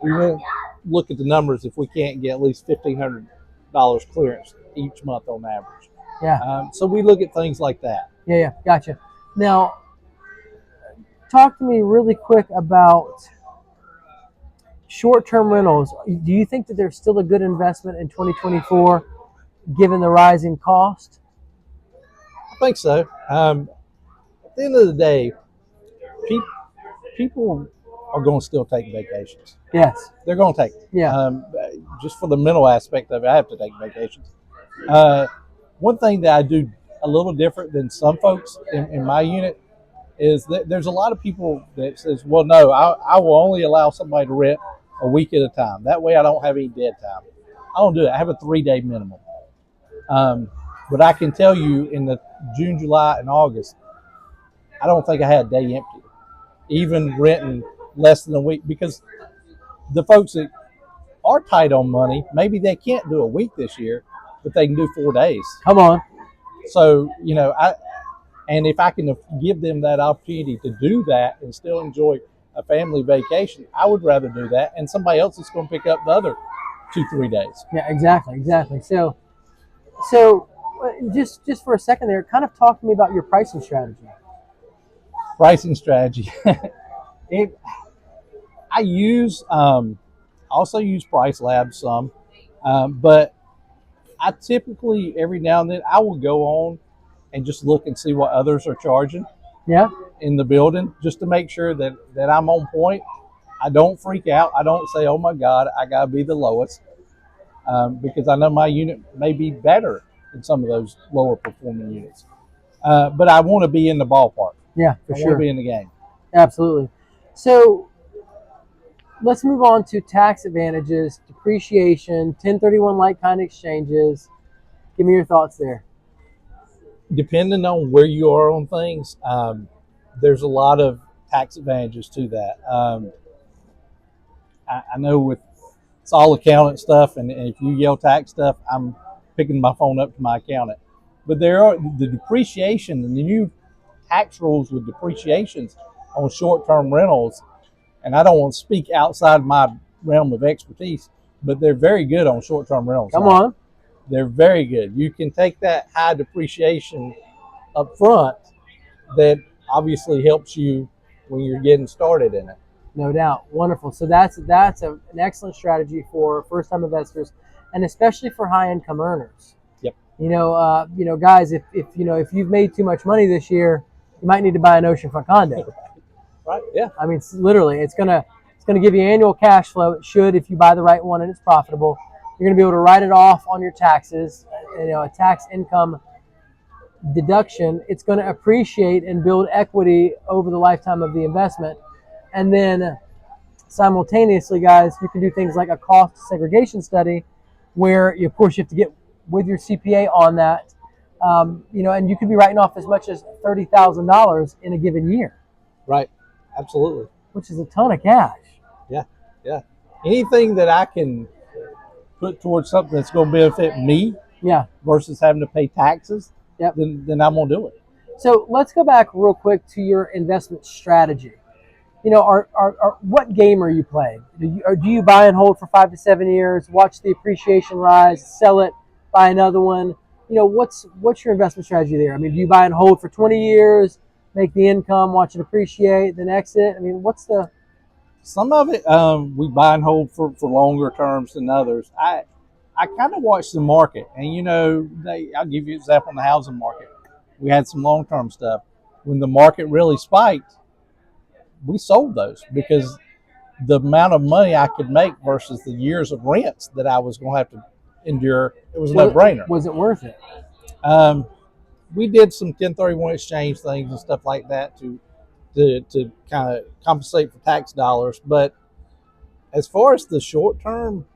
Speaker 2: won't look at the numbers if we can't get at least $1,500 clearance each month on average.
Speaker 1: Yeah.
Speaker 2: So we look at things like that.
Speaker 1: Yeah, gotcha. Now, talk to me really quick about short-term rentals. Do you think that there's still a good investment in 2024, given the rising cost?
Speaker 2: I think so. At the end of the day, people are going to still take vacations.
Speaker 1: Yes.
Speaker 2: They're going to take it.
Speaker 1: Yeah.
Speaker 2: Just for the mental aspect of it, I have to take vacations. One thing that I do a little different than some folks in my unit is that there's a lot of people that says, well, no, I will only allow somebody to rent a week at a time. That way I don't have any dead time. I don't do it. I have a 3-day minimum. But I can tell you in the June, July, and August, I don't think I had a day empty, even renting less than a week, because the folks that are tight on money, maybe they can't do a week this year, but they can do 4 days.
Speaker 1: Come on.
Speaker 2: So, and if I can give them that opportunity to do that and still enjoy a family vacation, I would rather do that. And somebody else is going to pick up the other 2-3 days.
Speaker 1: Yeah, exactly. So just for a second there, kind of talk to me about your pricing strategy.
Speaker 2: Pricing strategy. I also use Price Lab some, but I typically, every now and then, I will go on and just look and see what others are charging
Speaker 1: Yeah.
Speaker 2: in the building, just to make sure that I'm on point. I don't freak out. I don't say, oh my God, I got to be the lowest, because I know my unit may be better than some of those lower performing units. But I want to be in the ballpark.
Speaker 1: Yeah, for
Speaker 2: I
Speaker 1: sure.
Speaker 2: want to be in the game.
Speaker 1: Absolutely. So let's move on to tax advantages, depreciation, 1031 like kind exchanges. Give me your thoughts there.
Speaker 2: Depending on where you are on things, there's a lot of tax advantages to that. I know with it's all accountant stuff, and if you yell tax stuff, I'm picking my phone up to my accountant. But there are the depreciation and the new tax rules with depreciations on short-term rentals, and I don't want to speak outside my realm of expertise, but they're very good on short-term rentals.
Speaker 1: Come on.
Speaker 2: They're very good. You can take that high depreciation up front that obviously helps you when you're getting started in it.
Speaker 1: No doubt. Wonderful. So that's an excellent strategy for first-time investors, and especially for high-income earners.
Speaker 2: Yep.
Speaker 1: Guys, if you've made too much money this year, you might need to buy an oceanfront condo.
Speaker 2: Right. Yeah.
Speaker 1: I mean, literally, it's gonna give you annual cash flow. It should, if you buy the right one and it's profitable. You're gonna be able to write it off on your taxes. A tax income deduction. It's going to appreciate and build equity over the lifetime of the investment. And then simultaneously, guys, you can do things like a cost segregation study where, of course, you have to get with your CPA on that. And you could be writing off as much as $30,000 in a given year.
Speaker 2: Right. Absolutely.
Speaker 1: Which is a ton of cash.
Speaker 2: Yeah. Yeah. Anything that I can put towards something that's going to benefit me, versus having to pay taxes, then I'm going to do it.
Speaker 1: So let's go back real quick to your investment strategy. What game are you playing? Do you buy and hold for 5 to 7 years, watch the appreciation rise, sell it, buy another one? What's your investment strategy there? I mean, do you buy and hold for 20 years, make the income, watch it appreciate, then exit? I mean, what's the...
Speaker 2: Some of it we buy and hold for longer terms than others. I kind of watch the market, and I'll give you an example in the housing market. We had some long-term stuff. When the market really spiked, we sold those because the amount of money I could make versus the years of rents that I was going to have to endure, it was a no-brainer.
Speaker 1: Was it worth it?
Speaker 2: We did some 1031 exchange things and stuff like that to kind of compensate for tax dollars. But as far as the short term,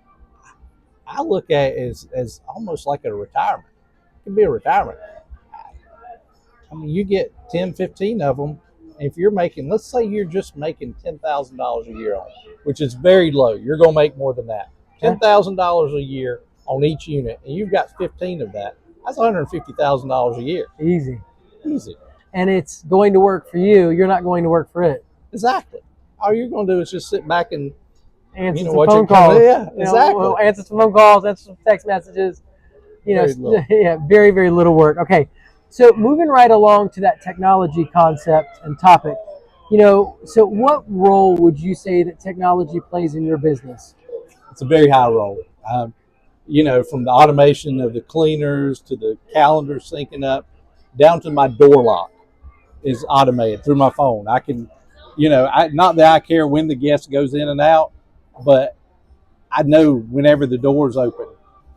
Speaker 2: I look at it as almost like a retirement. It could be a retirement. I mean, you get 10, 15 of them. If you're making, let's say you're just making $10,000 a year on it, which is very low. You're going to make more than that. $10,000 a year on each unit, and you've got 15 of that. That's $150,000 a year.
Speaker 1: Easy.
Speaker 2: And
Speaker 1: it's going to work for you. You're not going to work for it.
Speaker 2: Exactly. All you're going to do is just sit back and
Speaker 1: answer some phone calls.
Speaker 2: Yeah, exactly.
Speaker 1: Answer some phone calls, answer some text messages. Very, very little work. Okay. So moving right along to that technology concept and topic, so what role would you say that technology plays in your business?
Speaker 2: It's a very high role. From the automation of the cleaners to the calendar syncing up, down to my door lock is automated through my phone. I can, not that I care when the guest goes in and out, but I know whenever the door's open,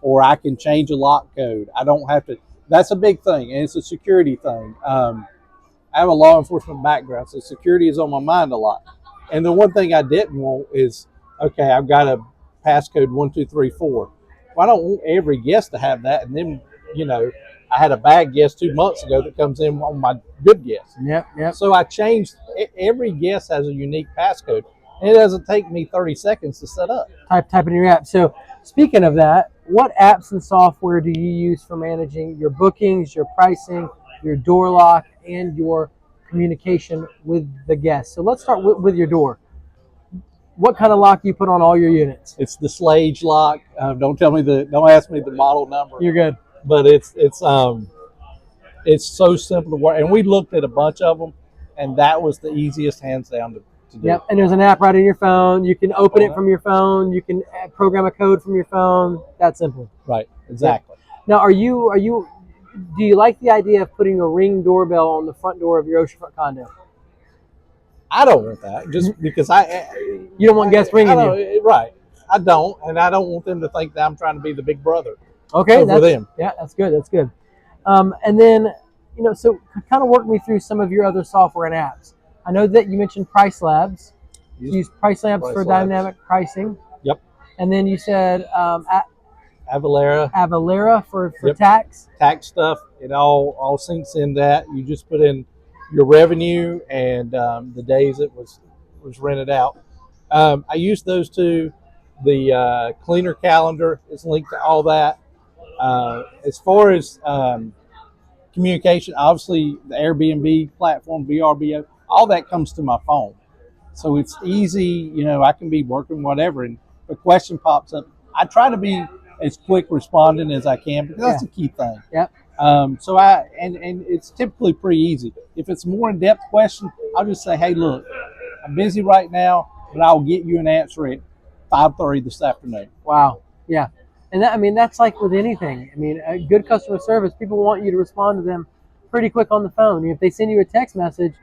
Speaker 2: or I can change a lock code. I don't have to. That's a big thing, and it's a security thing. I have a law enforcement background, so security is on my mind a lot. And the one thing I didn't want is, okay, I've got a passcode 1234. Well, I don't want every guest to have that. And then, I had a bad guest 2 months ago that comes in on my good guest.
Speaker 1: Yep.
Speaker 2: So I changed. Every guest has a unique passcode. And it doesn't take me 30 seconds to set up.
Speaker 1: Type in your app. So speaking of that, what apps and software do you use for managing your bookings, your pricing, your door lock, and your communication with the guests? So let's start with your door. What kind of lock do you put on all your units?
Speaker 2: It's the Slage lock. Don't ask me the model number.
Speaker 1: You're good.
Speaker 2: But it's so simple to work. And we looked at a bunch of them, and that was the easiest hands down to do.
Speaker 1: Yep, and there's an app right in your phone. You can open it from your phone. You can program a code from your phone. That simple.
Speaker 2: Right, exactly.
Speaker 1: Yep. Now, do you like the idea of putting a Ring doorbell on the front door of your oceanfront condo?
Speaker 2: I don't want that just because
Speaker 1: You don't want guests ringing you.
Speaker 2: Right. I don't, and I don't want them to think that I'm trying to be the big brother.
Speaker 1: Okay,
Speaker 2: over them.
Speaker 1: Yeah, that's good. That's good. And then, so kind of work me through some of your other software and apps. I know that you mentioned Price Labs. You use Price Labs for dynamic pricing.
Speaker 2: Yep.
Speaker 1: And then you said
Speaker 2: Avalara
Speaker 1: for tax.
Speaker 2: Tax stuff. It all syncs in that. You just put in your revenue and the days it was rented out. I use those two. The cleaner calendar is linked to all that. As far as communication, obviously the Airbnb platform, VRBO, all that comes to my phone. So it's easy, I can be working whatever, and if a question pops up, I try to be as quick responding as I can because that's a key thing.
Speaker 1: Yep.
Speaker 2: So and it's typically pretty easy. If it's a more in-depth question, I'll just say, hey, look, I'm busy right now, but I'll get you an answer at 5:30 this afternoon.
Speaker 1: Wow. Yeah. And that's like with anything. A good customer service, people want you to respond to them pretty quick on the phone. If they send you a text message,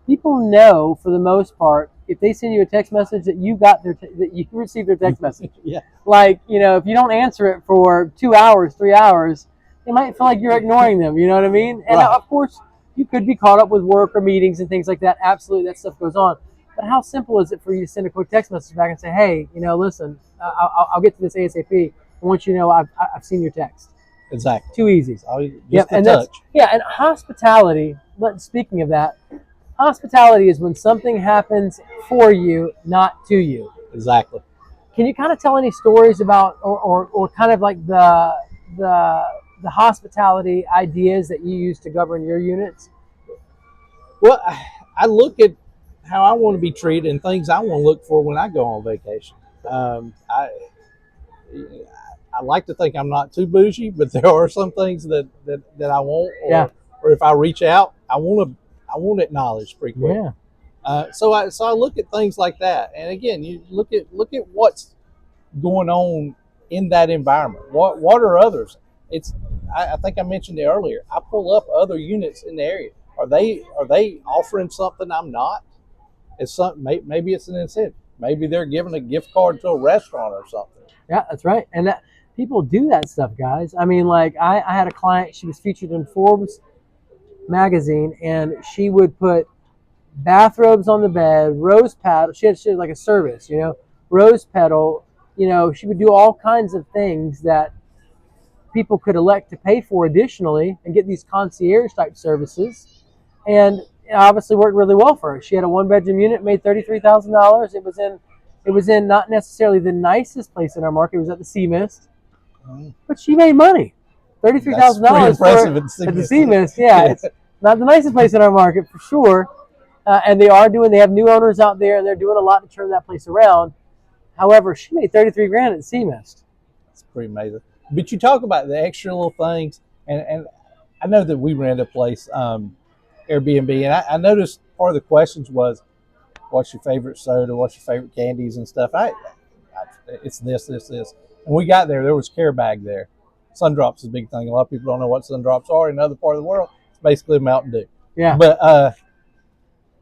Speaker 1: people know for the most part, if they send you a text message that that you received their text message.
Speaker 2: Yeah.
Speaker 1: Like, if you don't answer it for 2 hours, 3 hours, it might feel like you're ignoring them. You know what I mean? And of course, you could be caught up with work or meetings and things like that. Absolutely, that stuff goes on. But how simple is it for you to send a quick text message back and say, hey, listen, I'll get to this ASAP. I want you to know I've seen your text.
Speaker 2: Exactly.
Speaker 1: Too easy.
Speaker 2: Just a touch.
Speaker 1: And hospitality, speaking of that, hospitality is when something happens for you, not to you.
Speaker 2: Exactly.
Speaker 1: Can you kind of tell any stories about or kind of like the hospitality ideas that you use to govern your units?
Speaker 2: Well, I look at how I want to be treated and things I want to look for when I go on vacation. I like to think I'm not too bougie, but there are some things that I want, or if I reach out, I want acknowledged pretty quick.
Speaker 1: Yeah.
Speaker 2: So I look at things like that, and again, you look at what's going on in that environment. What are others? I think I mentioned it earlier. I pull up other units in the area. Are they offering something I'm not? Maybe it's an incentive. Maybe they're giving a gift card to a restaurant or something.
Speaker 1: Yeah, that's right. And people do that stuff, guys. I had a client, she was featured in Forbes magazine, and she would put bathrobes on the bed, rose petal. She had like a service, rose petal. She would do all kinds of things that people could elect to pay for additionally and get these concierge type services. And it obviously worked really well for her. She had a 1-bedroom unit, made $33,000. It was in not necessarily the nicest place in our market. It was at the Sea Mist, but she made money. $33,000 at the Sea Mist. Yeah, it's not the nicest place in our market for sure. And they have new owners out there, and they're doing a lot to turn that place around. However, she made $33,000 at the Sea Mist.
Speaker 2: It's pretty amazing. But you talk about the extra little things, and I know that we ran a place, Airbnb, and I noticed part of the questions was, what's your favorite soda, what's your favorite candies and stuff. It's this. And we got there was care bag there. Sundrops is a big thing. A lot of people don't know what sundrops are in another part of the world. It's basically a Mountain Dew.
Speaker 1: Yeah.
Speaker 2: But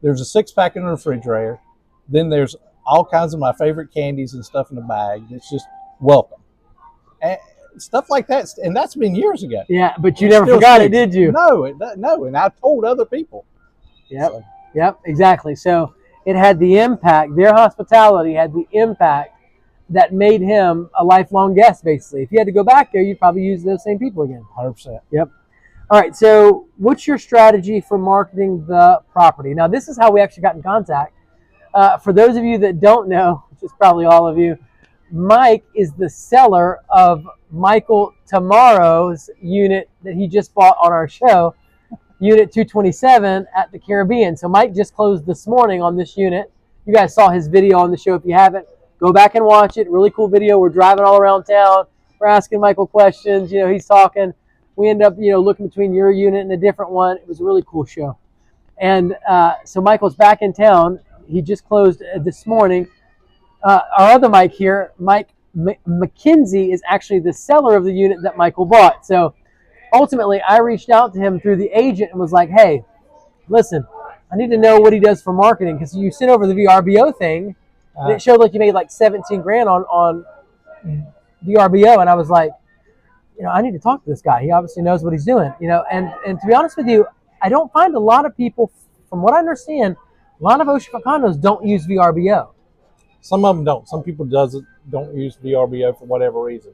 Speaker 2: there's a 6-pack in the refrigerator. Then there's all kinds of my favorite candies and stuff in the bag. It's just welcome. And stuff like that. And that's been years ago.
Speaker 1: Yeah, but you never forgot it, did you?
Speaker 2: No. And I told other people.
Speaker 1: Yep. Yep, exactly. So it had the impact. Their hospitality had the impact that made him a lifelong guest, basically. If you had to go back there, you'd probably use those same people again.
Speaker 2: 100%.
Speaker 1: Yep. All right, so what's your strategy for marketing the property? Now, this is how we actually got in contact. For those of you that don't know, which is probably all of you, Mike is the seller of Michael Tomorrow's unit that he just bought on our show, Unit 227 at the Caribbean. So Mike just closed this morning on this unit. You guys saw his video on the show. If you haven't, go back and watch it. Really cool video. We're driving all around town. We're asking Michael questions. He's talking. We end up, looking between your unit and a different one. It was a really cool show. And so Michael's back in town. He just closed this morning. Our other Mike here, Mike McKenzie is actually the seller of the unit that Michael bought. So ultimately, I reached out to him through the agent and was like, hey, listen, I need to know what he does for marketing, because you sent over the VRBO thing, and it showed like you made like 17 grand on VRBO, and I was like, I need to talk to this guy. He obviously knows what he's doing, and to be honest with you, I don't find a lot of people, from what I understand, a lot of oceanfront condos don't use VRBO.
Speaker 2: Some of them don't. Some people don't use VRBO for whatever reason.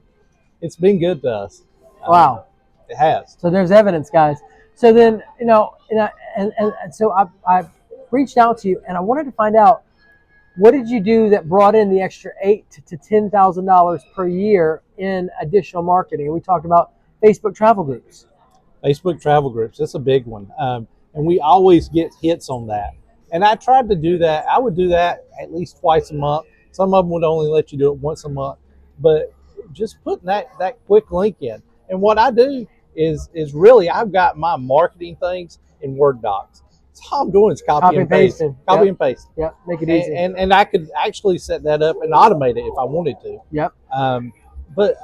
Speaker 2: It's been good to us.
Speaker 1: Wow.
Speaker 2: It has.
Speaker 1: So there's evidence, guys. So then, so I reached out to you, and I wanted to find out, what did you do that brought in the extra $8,000 to $10,000 per year in additional marketing? And we talked about Facebook travel groups.
Speaker 2: Facebook travel groups, that's a big one. And we always get hits on that. And I tried to do that. I would do that at least twice a month. Some of them would only let you do it once a month. But just putting that quick link in. And what I do is really, I've got my marketing things in Word docs. So all I'm doing is copy and paste. Copy and paste.
Speaker 1: Yep, make it easy.
Speaker 2: And I could actually set that up and automate it if I wanted to.
Speaker 1: Yep.
Speaker 2: But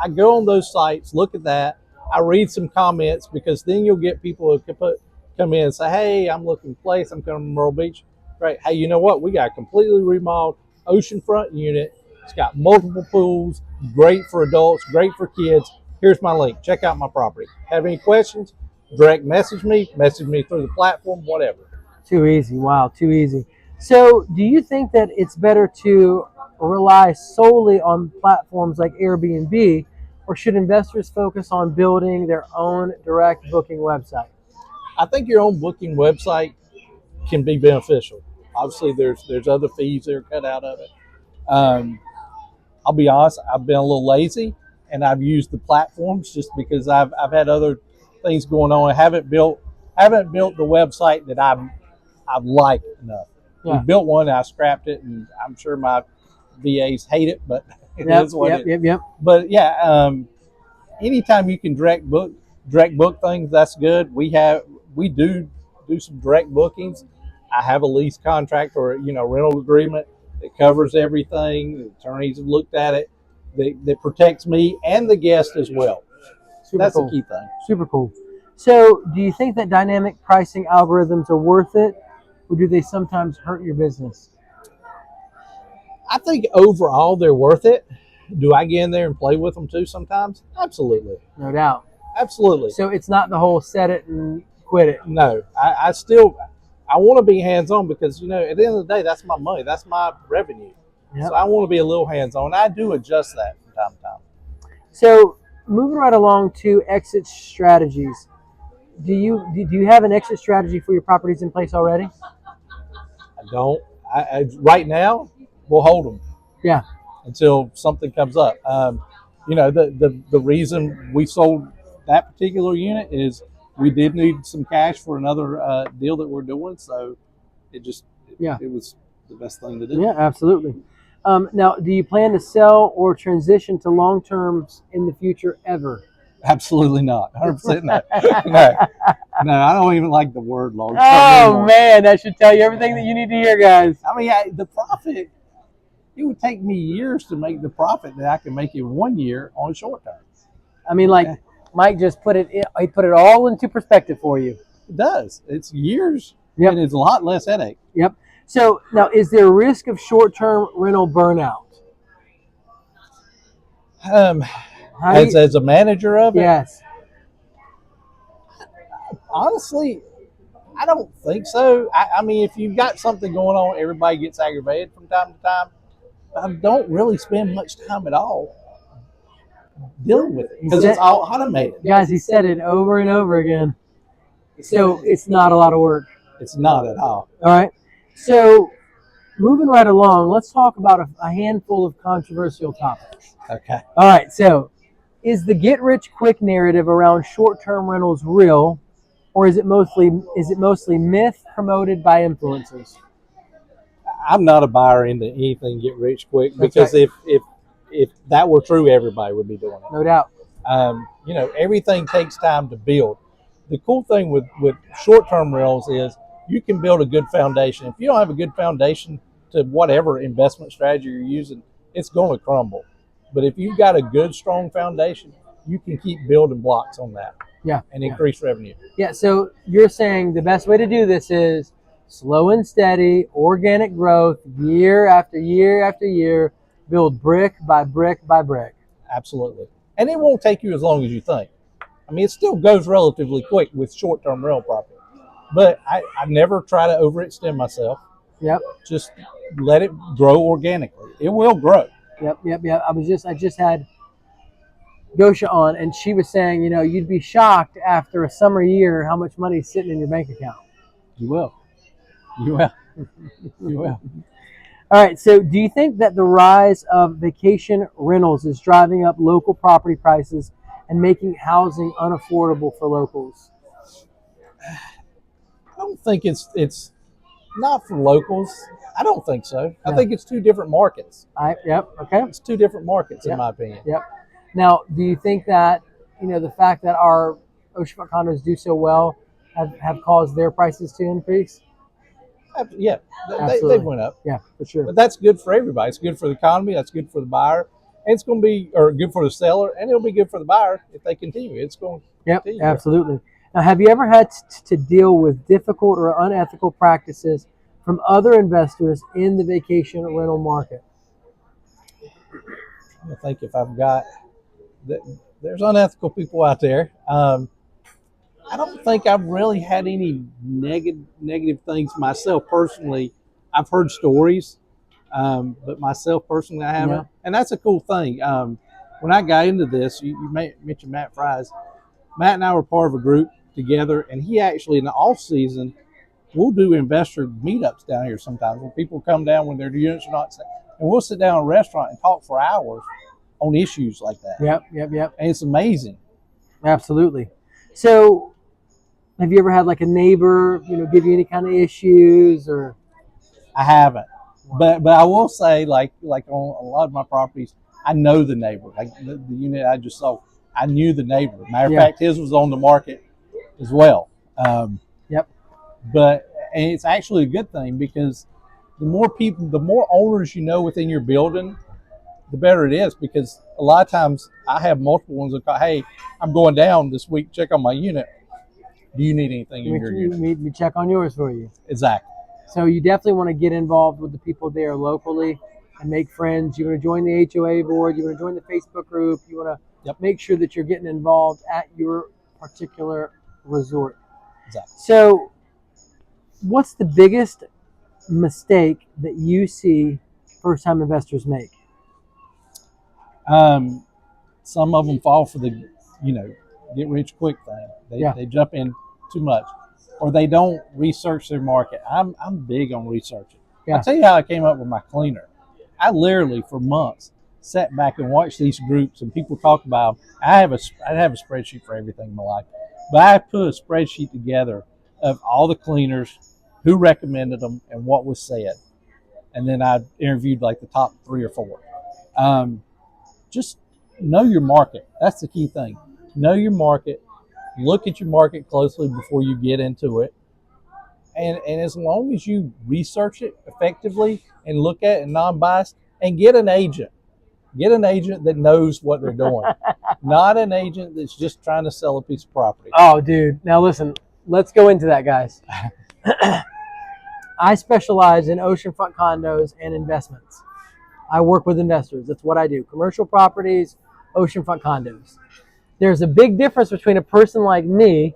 Speaker 2: I go on those sites, look at that. I read some comments, because then you'll get people who come in and say, hey, I'm looking for a place. I'm coming to Myrtle Beach. Right. Hey, you know what? We got a completely remodeled oceanfront unit. It's got multiple pools, great for adults, great for kids. Here's my link. Check out my property. Have any questions? Direct message me through the platform, whatever.
Speaker 1: Too easy. Wow, too easy. So do you think that it's better to rely solely on platforms like Airbnb, or should investors focus on building their own direct booking website?
Speaker 2: I think your own booking website can be beneficial. Obviously, there's other fees that are cut out of it. I'll be honest, I've been a little lazy, and I've used the platforms just because I've had other things going on. I haven't built the website that I've liked enough.
Speaker 1: Yeah.
Speaker 2: We built one, and I scrapped it, and I'm sure my VAs hate it, but it is what it is.
Speaker 1: Yep.
Speaker 2: But yeah, anytime you can direct book things, that's good. We do some direct bookings. I have a lease contract or rental agreement that covers everything. The attorneys have looked at it. That protects me and the guest as well. That's
Speaker 1: cool.
Speaker 2: the key thing.
Speaker 1: Super cool. So do you think that dynamic pricing algorithms are worth it, or do they sometimes hurt your business?
Speaker 2: I think overall they're worth it. Do I get in there and play with them too sometimes? Absolutely.
Speaker 1: No doubt.
Speaker 2: Absolutely.
Speaker 1: So it's not the whole set it and quit it.
Speaker 2: No, I want to be hands-on, because at the end of the day, that's my money, that's my revenue. Yep. So I want to be a little hands-on. I do adjust that from time to time.
Speaker 1: So moving right along to exit strategies, do you have an exit strategy for your properties in place already?
Speaker 2: I don't. I right now, we'll hold them.
Speaker 1: Yeah.
Speaker 2: Until something comes up. The reason we sold that particular unit is we did need some cash for another deal that we're doing. So it was the best thing to do.
Speaker 1: Yeah, absolutely. Now, do you plan to sell or transition to long-terms in the future ever?
Speaker 2: Absolutely not. 100% no. No, I don't even like the word long-term
Speaker 1: anymore. Man, that should tell you everything that you need to hear, guys.
Speaker 2: I mean, the profit, it would take me years to make the profit that I can make in 1 year on short term.
Speaker 1: I mean, Mike just put it all into perspective for you.
Speaker 2: It does. It's years, and it's a lot less headache.
Speaker 1: Yep. So now, is there a risk of short-term rental burnout?
Speaker 2: As a manager of it?
Speaker 1: Yes.
Speaker 2: Honestly, I don't think so. I mean, if you've got something going on, everybody gets aggravated from time to time. I don't really spend much time at all dealing with it, because it's all automated.
Speaker 1: Guys, he said it over and over again. So it's not a lot of work.
Speaker 2: It's not at all.
Speaker 1: All right. So moving right along, let's talk about a handful of controversial topics.
Speaker 2: Okay.
Speaker 1: All right. So is the get-rich-quick narrative around short-term rentals real, or is it mostly myth promoted by influencers?
Speaker 2: I'm not a buyer into anything get rich quick, because if that were true, everybody would be doing it.
Speaker 1: No doubt.
Speaker 2: Everything takes time to build. The cool thing with short-term rentals is you can build a good foundation. If you don't have a good foundation to whatever investment strategy you're using, it's going to crumble. But if you've got a good, strong foundation, you can keep building blocks on that.
Speaker 1: Yeah.
Speaker 2: And increase revenue.
Speaker 1: Yeah. So you're saying the best way to do this is slow and steady, organic growth, year after year after year, build brick by brick by brick.
Speaker 2: Absolutely. And it won't take you as long as you think. I mean, it still goes relatively quick with short-term rental property. But I never try to overextend myself.
Speaker 1: Yep.
Speaker 2: Just let it grow organically. It will grow.
Speaker 1: Yep. I just had Gosha on, and she was saying, you'd be shocked after a summer year how much money is sitting in your bank account.
Speaker 2: You will. You will. You will.
Speaker 1: All right. So do you think that the rise of vacation rentals is driving up local property prices and making housing unaffordable for locals?
Speaker 2: I don't think it's not for locals. I don't think so. I
Speaker 1: Yeah.
Speaker 2: think it's two different markets.
Speaker 1: Yep. Okay.
Speaker 2: It's two different markets,
Speaker 1: Yep.
Speaker 2: in my opinion.
Speaker 1: Yep. Now, do you think that, the fact that our oceanfront condos do so well have caused their prices to increase?
Speaker 2: Yeah,
Speaker 1: Absolutely.
Speaker 2: they went up.
Speaker 1: Yeah, for sure.
Speaker 2: But that's good for everybody. It's good for the economy. That's good for the buyer. And it's going to be, or good for the seller, and it'll be good for the buyer if they continue. It's going to
Speaker 1: Yep,
Speaker 2: continue.
Speaker 1: absolutely. Now, have you ever had to deal with difficult or unethical practices from other investors in the vacation rental market?
Speaker 2: I think if I've got, there's unethical people out there. I don't think I've really had any negative things myself personally. I've heard stories, but myself personally, I haven't.
Speaker 1: Yeah.
Speaker 2: And that's a cool thing. When I got into this, you mentioned Matt Fries. Matt and I were part of a group together, and he actually, in the off season, we'll do investor meetups down here sometimes where people come down when their units are not set. And we'll sit down in a restaurant and talk for hours on issues like that.
Speaker 1: Yep.
Speaker 2: And it's amazing.
Speaker 1: Absolutely. So, have you ever had like a neighbor, give you any kind of issues or?
Speaker 2: I haven't, but I will say, like on a lot of my properties, I know the neighbor. Like the unit I just sold, I knew the neighbor. Matter of fact, his was on the market as well.
Speaker 1: Yep.
Speaker 2: And it's actually a good thing because the more owners you know within your building, the better it is. Because a lot of times I have multiple ones that call, hey, I'm going down this week. Check on my unit. Do you need anything in your unit?
Speaker 1: We check on yours for you.
Speaker 2: Exactly.
Speaker 1: So you definitely want to get involved with the people there locally and make friends. You want to join the HOA board. You want to join the Facebook group. You want to make sure that you're getting involved at your particular resort.
Speaker 2: Exactly.
Speaker 1: So what's the biggest mistake that you see first-time investors make?
Speaker 2: Some of them fall for the, get rich quick thing. They jump in too much, or they don't research their market. I'm big on researching. I'll tell you how I came up with my cleaner. I literally for months sat back and watched these groups and people talk about them. I have a spreadsheet for everything in my life, but I put a spreadsheet together of all the cleaners, who recommended them, and what was said, and then I interviewed like the top 3 or 4. Just know your market. That's the key thing. Know your market. Look at your market closely before you get into it. And as long as you research it effectively and look at it non-biased, and get an agent. Get an agent that knows what they're doing. Not an agent that's just trying to sell a piece of property.
Speaker 1: Oh, dude. Now listen, let's go into that, guys. I specialize in oceanfront condos and investments. I work with investors. That's what I do. Commercial properties, oceanfront condos. There's a big difference between a person like me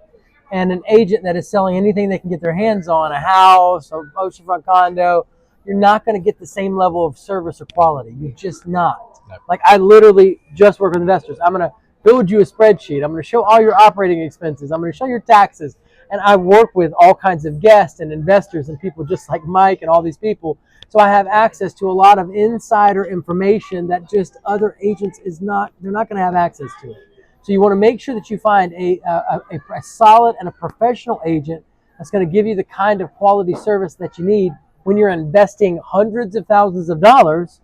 Speaker 1: and an agent that is selling anything they can get their hands on, a house, an oceanfront condo. You're not going to get the same level of service or quality. You're just not.
Speaker 2: No.
Speaker 1: Like, I literally just work with investors. I'm going to build you a spreadsheet. I'm going to show all your operating expenses. I'm going to show your taxes. And I work with all kinds of guests and investors and people just like Mike and all these people. So I have access to a lot of insider information that just other agents they're not going to have access to it. So you want to make sure that you find a solid and a professional agent that's going to give you the kind of quality service that you need when you're investing hundreds of thousands of dollars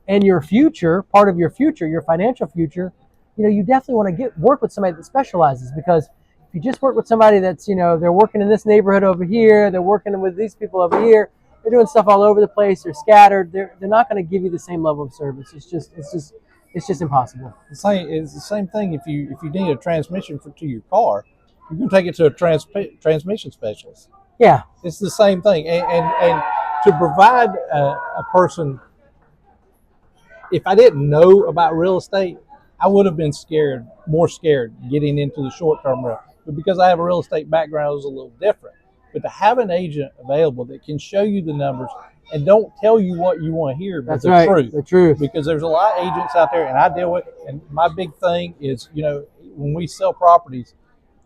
Speaker 1: in your future, part of your future, your financial future. You definitely want to work with somebody that specializes, because if you just work with somebody that's, they're working in this neighborhood over here, they're working with these people over here, they're doing stuff all over the place, they're scattered, they're not going to give you the same level of service. It's just It's just impossible.
Speaker 2: It's the same thing if you need a transmission to your car, you can take it to a transmission specialist.
Speaker 1: Yeah.
Speaker 2: It's the same thing. And to provide a person, if I didn't know about real estate, I would have been more scared getting into the short-term rental. But because I have a real estate background, it's a little different. But to have an agent available that can show you the numbers and don't tell you what you want to hear, but
Speaker 1: That's right.
Speaker 2: truth.
Speaker 1: The truth.
Speaker 2: Because there's a lot of agents out there, and I deal with, and my big thing is, when we sell properties,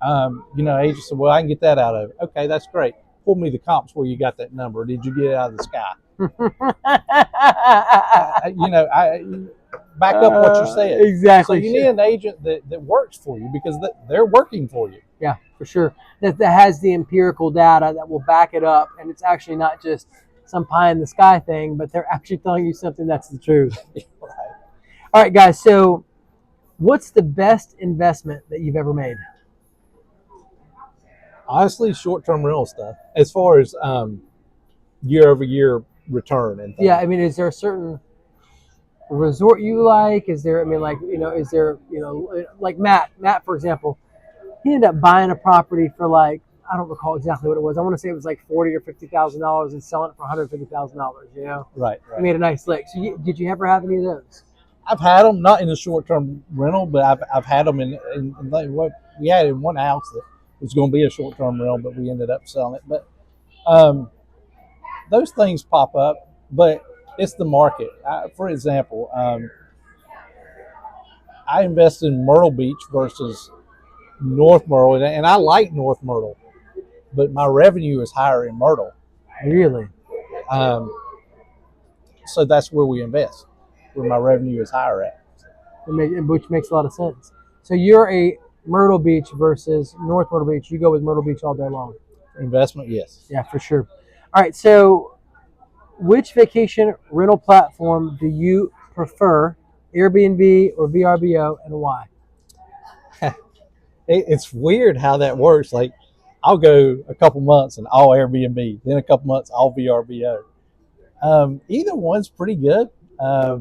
Speaker 2: agents say, well, I can get that out of it. Okay, that's great. Pull me the comps where you got that number. Did you get it out of the sky? Back up what you said.
Speaker 1: Exactly.
Speaker 2: So you need an agent that works for you because they're working for you.
Speaker 1: Yeah, for sure. That has the empirical data that will back it up, and it's actually not just some pie in the sky thing, but they're actually telling you something that's the truth.
Speaker 2: Right.
Speaker 1: All right, guys. So, what's the best investment that you've ever made?
Speaker 2: Honestly, short-term rental stuff. As far as year-over-year return and things.
Speaker 1: Yeah, I mean, is there a certain resort you like? Is there? I mean, like is there? Like Matt, for example, he ended up buying a property for like, I don't recall exactly what it was. I want to say it was like $40,000 or $50,000 and selling it for $150,000.
Speaker 2: Right.
Speaker 1: He made a nice lick. So did you ever have any of those?
Speaker 2: I've had them, not in the short-term rental, but I've had them in like what we had in one house that was going to be a short-term rental, but we ended up selling it. But those things pop up, but it's the market. For example, I invested in Myrtle Beach versus North Myrtle, and I like North Myrtle, but my revenue is higher in Myrtle.
Speaker 1: Really?
Speaker 2: So that's where we invest, where my revenue is higher at.
Speaker 1: Which makes a lot of sense. So you're a Myrtle Beach versus North Myrtle Beach. You go with Myrtle Beach all day long.
Speaker 2: Investment, yes.
Speaker 1: Yeah, for sure. All right, so which vacation rental platform do you prefer, Airbnb or VRBO, and why?
Speaker 2: It's weird how that works. Like, I'll go a couple months and all Airbnb, then a couple months all VRBO. Either one's pretty good. I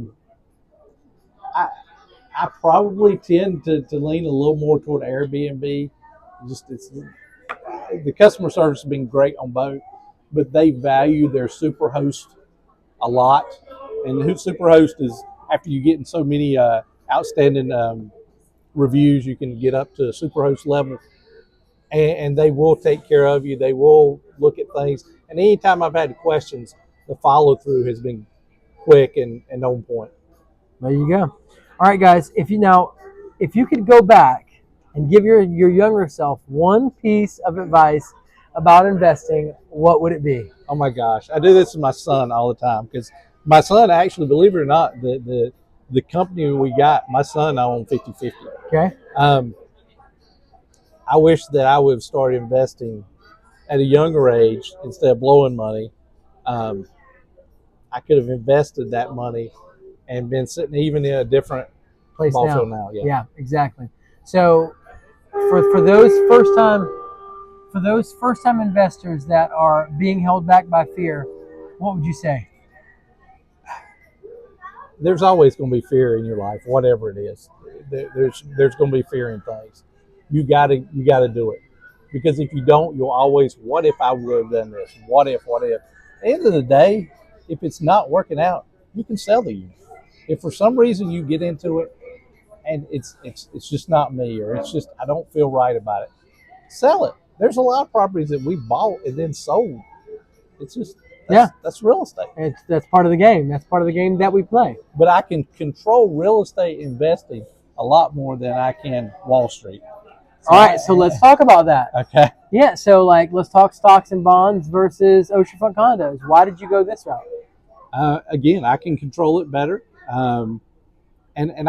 Speaker 2: probably tend to lean a little more toward Airbnb. The customer service has been great on both, but they value their superhost a lot. And the superhost is, after you get in so many outstanding reviews, you can get up to superhost level, and they will take care of you. They will look at things. And anytime I've had questions, the follow through has been quick and on point.
Speaker 1: There you go. All right, guys. If you could go back and give your younger self one piece of advice about investing, what would it be?
Speaker 2: Oh my gosh, I do this with my son all the time because my son actually, believe it or not, the company we got, my son and I own 50-50.
Speaker 1: Okay.
Speaker 2: I wish that I would have started investing at a younger age instead of blowing money. I could have invested that money and been sitting even in a different
Speaker 1: place
Speaker 2: now.
Speaker 1: Yeah, exactly. So for those first time investors that are being held back by fear, what would you say?
Speaker 2: There's always going to be fear in your life, whatever it is. There's going to be fear in things. You got to do it, because if you don't, you'll always, what if I would have done this? What if? At the end of the day, if it's not working out, you can sell the unit. If for some reason you get into it and it's just not me, or it's just I don't feel right about it, sell it. There's a lot of properties that we bought and then sold. It's just that's real estate.
Speaker 1: That's part of the game. That's part of the game that we play.
Speaker 2: But I can control real estate investing a lot more than I can Wall Street.
Speaker 1: All right, so let's talk about that.
Speaker 2: Okay.
Speaker 1: Yeah, so let's talk stocks and bonds versus oceanfront condos. Why did you go this route?
Speaker 2: Again, I can control it better. And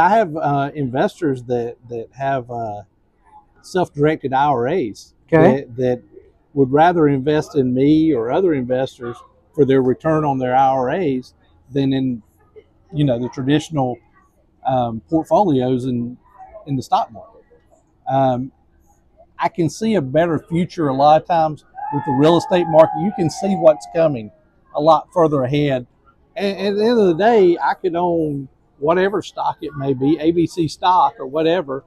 Speaker 2: I have investors that have self-directed IRAs that would rather invest in me or other investors for their return on their IRAs than in the traditional portfolios in the stock market. I can see a better future a lot of times with the real estate market. You can see what's coming a lot further ahead. And at the end of the day, I could own whatever stock it may be, ABC stock or whatever,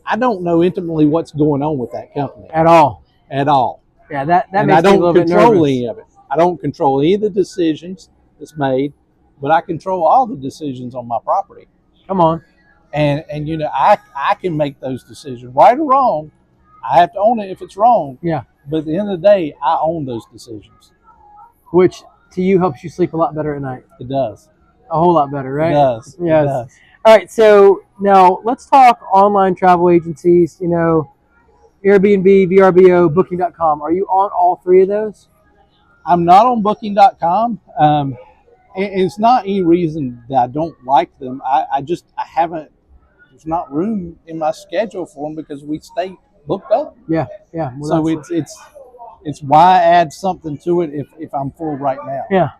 Speaker 2: I don't know intimately what's going on with that company
Speaker 1: At all.
Speaker 2: at all.
Speaker 1: Yeah, that
Speaker 2: And
Speaker 1: makes
Speaker 2: I
Speaker 1: me a
Speaker 2: don't
Speaker 1: little bit
Speaker 2: control
Speaker 1: nervous.
Speaker 2: any of it. I don't control any of the decisions that's made, but I control all the decisions on my property.
Speaker 1: Come on.
Speaker 2: And you know, I can make those decisions, right or wrong. I have to own it if it's wrong.
Speaker 1: Yeah.
Speaker 2: But at the end of the day, I own those decisions.
Speaker 1: Which to you helps you sleep a lot better at night.
Speaker 2: It does.
Speaker 1: A whole lot better, right?
Speaker 2: It does.
Speaker 1: Yes.
Speaker 2: It does.
Speaker 1: All right, so now let's talk online travel agencies, you know, Airbnb, VRBO, Booking.com. Are you on all three of those?
Speaker 2: I'm not on Booking.com. And it's not any reason that I don't like them. I haven't, there's not room in my schedule for them because we stay booked up.
Speaker 1: Yeah, yeah. Well,
Speaker 2: So it's why I add something to it if I'm full right now.
Speaker 1: Yeah.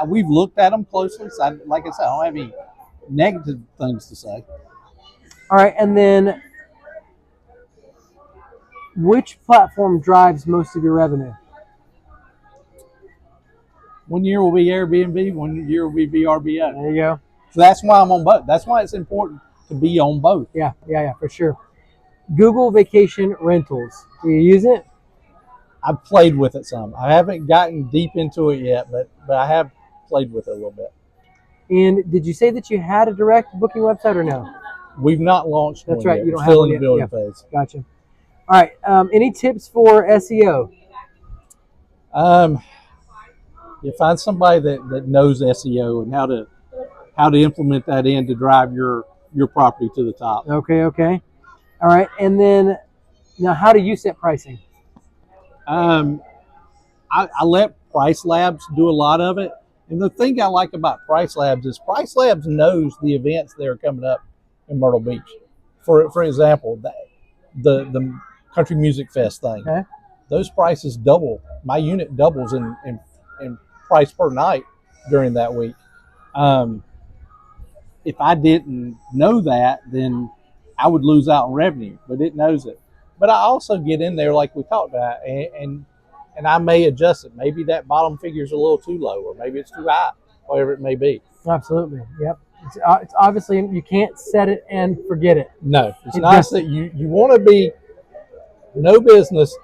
Speaker 2: We've looked at them closely. So like I said, I don't have any negative things to say.
Speaker 1: All right, and then which platform drives most of your revenue?
Speaker 2: One year will be Airbnb, one year will be VRBO.
Speaker 1: There you go.
Speaker 2: So that's why I'm on both. That's why it's important to be on both.
Speaker 1: Yeah, for sure. Google Vacation Rentals. Do you use it?
Speaker 2: I've played with it some. I haven't gotten deep into it yet, but I have played with it a little bit.
Speaker 1: And did you say that you had a direct booking website or no?
Speaker 2: We've not launched
Speaker 1: That's
Speaker 2: one
Speaker 1: right.
Speaker 2: yet.
Speaker 1: You don't
Speaker 2: We're
Speaker 1: have
Speaker 2: still
Speaker 1: one
Speaker 2: in the
Speaker 1: yet.
Speaker 2: building
Speaker 1: Yeah.
Speaker 2: phase.
Speaker 1: Gotcha. All right. Any tips for SEO?
Speaker 2: You find somebody that knows SEO and how to implement that in to drive your property to the top.
Speaker 1: Okay. All right. And then now, how do you set pricing?
Speaker 2: I let Price Labs do a lot of it. And the thing I like about Price Labs is Price Labs knows the events that are coming up in Myrtle Beach. For example, the Country Music Fest thing.
Speaker 1: Okay.
Speaker 2: Those prices double. My unit doubles in price per night during that week. If I didn't know that, then I would lose out on revenue, but it knows it. But I also get in there like we talked about, and I may adjust it. Maybe that bottom figure is a little too low, or maybe it's too high, whatever it may be.
Speaker 1: Absolutely. Yep. It's obviously you can't set it and forget it.
Speaker 2: No, it's nice that you want to be. No business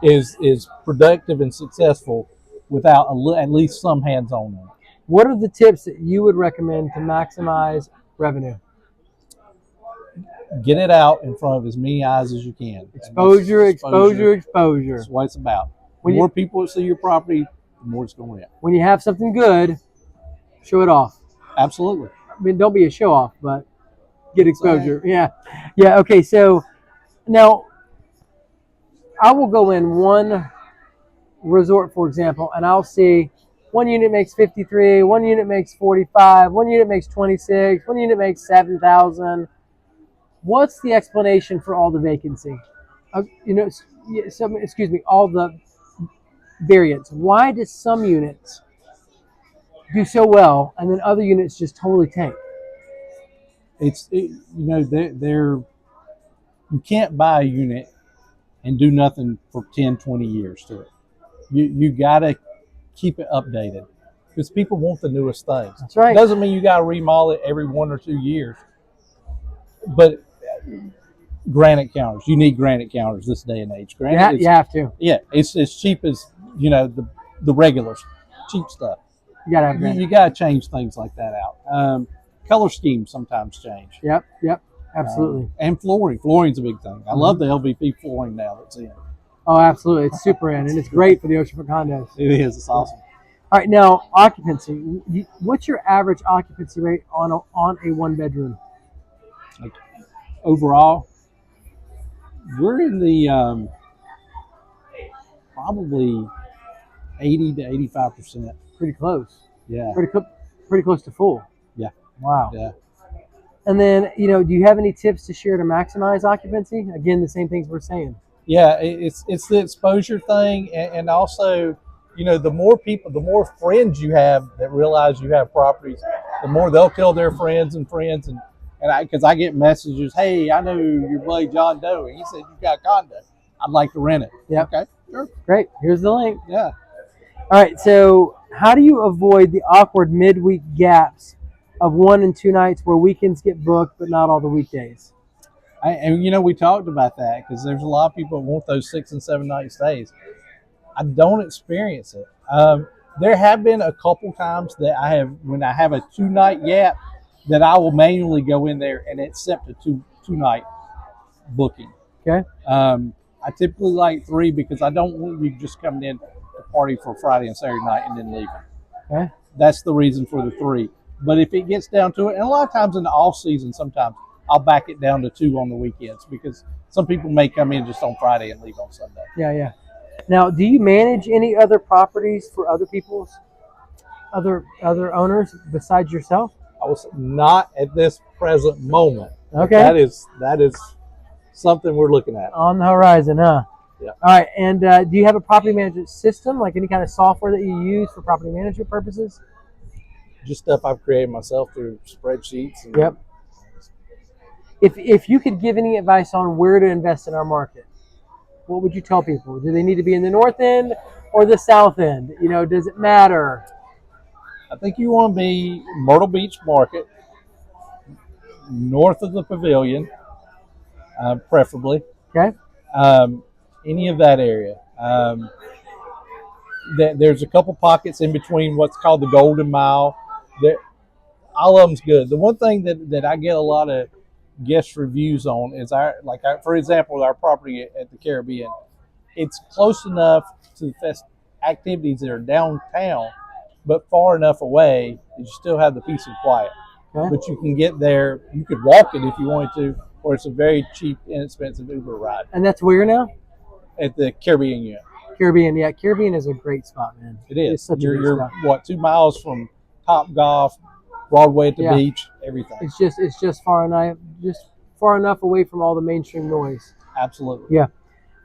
Speaker 2: is productive and successful without at least some hands-on.
Speaker 1: What are the tips that you would recommend to maximize revenue?
Speaker 2: Get it out in front of as many eyes as you can.
Speaker 1: Exposure.
Speaker 2: That's what it's about. The more people see your property, the more it's going to hit.
Speaker 1: When you have something good, show it off.
Speaker 2: Absolutely.
Speaker 1: I mean, don't be a show off, but get exposure. Yeah. Okay. So now I will go in one resort, for example, and I'll see one unit makes 53, one unit makes 45, one unit makes 26, one unit makes 7,000. What's the explanation for all the vacancy? All the variance. Why do some units do so well and then other units just totally tank?
Speaker 2: You can't buy a unit and do nothing for 10, 20 years to it. You got to keep it updated because people want the newest things.
Speaker 1: That's right.
Speaker 2: It doesn't mean you got to remodel it every 1 or 2 years. But granite counters, you need granite counters this day and age. Granite,
Speaker 1: you have to.
Speaker 2: Yeah, it's as cheap as the regulars, cheap stuff.
Speaker 1: You gotta have granite.
Speaker 2: You got to change things like that out. Color schemes sometimes change.
Speaker 1: Yep, absolutely.
Speaker 2: And flooring. Flooring's a big thing. I love the LVP flooring now that's in.
Speaker 1: Oh, absolutely. It's super in, and it's great for the oceanfront condos.
Speaker 2: It is. It's awesome.
Speaker 1: All right, now occupancy. What's your average occupancy rate on a one bedroom?
Speaker 2: Like, overall, we're in the probably 80 to 85%.
Speaker 1: Pretty close.
Speaker 2: Yeah.
Speaker 1: Pretty close to full.
Speaker 2: Yeah.
Speaker 1: Wow.
Speaker 2: Yeah.
Speaker 1: And then, do you have any tips to share to maximize occupancy? Again, the same things we're saying.
Speaker 2: Yeah, it's the exposure thing, and also, the more people, the more friends you have that realize you have properties, the more they'll tell their friends, and because I get messages, hey, I know your buddy John Doe, and he said you got a condo, I'd like to rent it.
Speaker 1: Yeah.
Speaker 2: Okay, sure.
Speaker 1: Great. Here's the link.
Speaker 2: Yeah.
Speaker 1: All right. So, how do you avoid the awkward midweek gaps of 1 and 2 nights where weekends get booked, but not all the weekdays.
Speaker 2: And we talked about that because there's a lot of people that want those 6 and 7 night stays. I don't experience it. There have been a couple times that when I have a 2 night gap, that I will manually go in there and accept a two night booking.
Speaker 1: Okay.
Speaker 2: I typically like 3 because I don't want you just coming in to party for Friday and Saturday night and then leaving.
Speaker 1: Okay.
Speaker 2: That's the reason for the 3. But if it gets down to it, and a lot of times in the off season, sometimes I'll back it down to 2 on the weekends because some people may come in just on Friday and leave on Sunday.
Speaker 1: Yeah. Now, do you manage any other properties for other people's other owners besides yourself?
Speaker 2: I was not at this present moment.
Speaker 1: Okay.
Speaker 2: That is something we're looking at.
Speaker 1: On the horizon, huh?
Speaker 2: Yeah.
Speaker 1: All right. And do you have a property management system, like any kind of software that you use for property management purposes?
Speaker 2: Just stuff I've created myself through spreadsheets.
Speaker 1: Yep. If you could give any advice on where to invest in our market, what would you tell people? Do they need to be in the north end or the south end? Does it matter?
Speaker 2: I think you want to be Myrtle Beach market, north of the pavilion, preferably.
Speaker 1: Okay.
Speaker 2: Any of that area. There's a couple pockets in between what's called the Golden Mile. All of them's good. The one thing that I get a lot of guest reviews on is for example, our property at the Caribbean. It's close enough to the activities that are downtown, but far enough away that you still have the peace and quiet.
Speaker 1: Okay.
Speaker 2: But you can get there. You could walk it if you wanted to, or it's a very cheap, inexpensive Uber ride.
Speaker 1: And that's where now?
Speaker 2: At the Caribbean unit.
Speaker 1: Caribbean, yeah. Caribbean is a great spot, man.
Speaker 2: It is.
Speaker 1: It's such a great spot.
Speaker 2: What, 2 miles from Top Golf, Broadway at the beach, everything.
Speaker 1: It's just far enough away from all the mainstream noise.
Speaker 2: Absolutely.
Speaker 1: Yeah.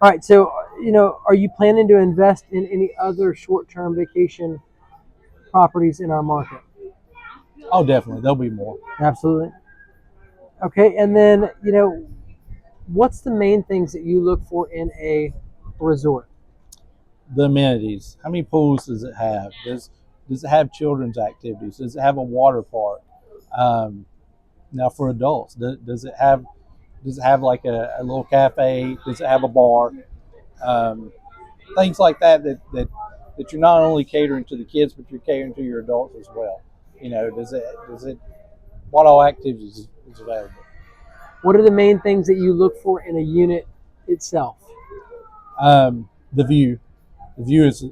Speaker 1: All right. So, are you planning to invest in any other short-term vacation properties in our market?
Speaker 2: Oh, definitely. There'll be more.
Speaker 1: Absolutely. Okay. And then, what's the main things that you look for in a resort?
Speaker 2: The amenities. How many pools does it have? Does it have children's activities? Does it have a water park? Now for adults, does it have like a little cafe? Does it have a bar? Things like that you're not only catering to the kids, but you're catering to your adults as well. What all activities is available?
Speaker 1: What are the main things that you look for in a unit itself?
Speaker 2: The view. The view is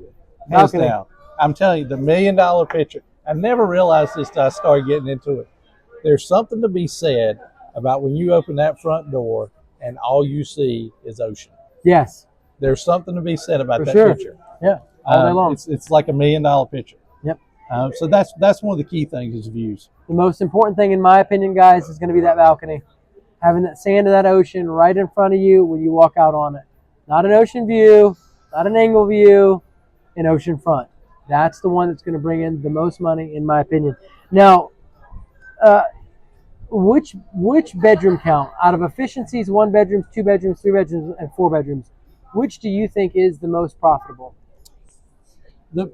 Speaker 2: hands down. I'm telling you, the $1 million picture. I never realized this till I started getting into it. There's something to be said about when you open that front door and all you see is ocean.
Speaker 1: Yes.
Speaker 2: There's something to be said about
Speaker 1: For
Speaker 2: that
Speaker 1: sure.
Speaker 2: picture.
Speaker 1: Yeah, all day long.
Speaker 2: It's like $1 million picture.
Speaker 1: Yep.
Speaker 2: So that's one of the key things is views.
Speaker 1: The most important thing, in my opinion, guys, is going to be that balcony. Having that sand of that ocean right in front of you when you walk out on it. Not an ocean view, not an angle view, an ocean front. That's the one that's going to bring in the most money, in my opinion. Now, which bedroom count out of efficiencies, 1 bedrooms, 2 bedrooms, 3 bedrooms, and 4 bedrooms, which do you think is the most profitable?
Speaker 2: The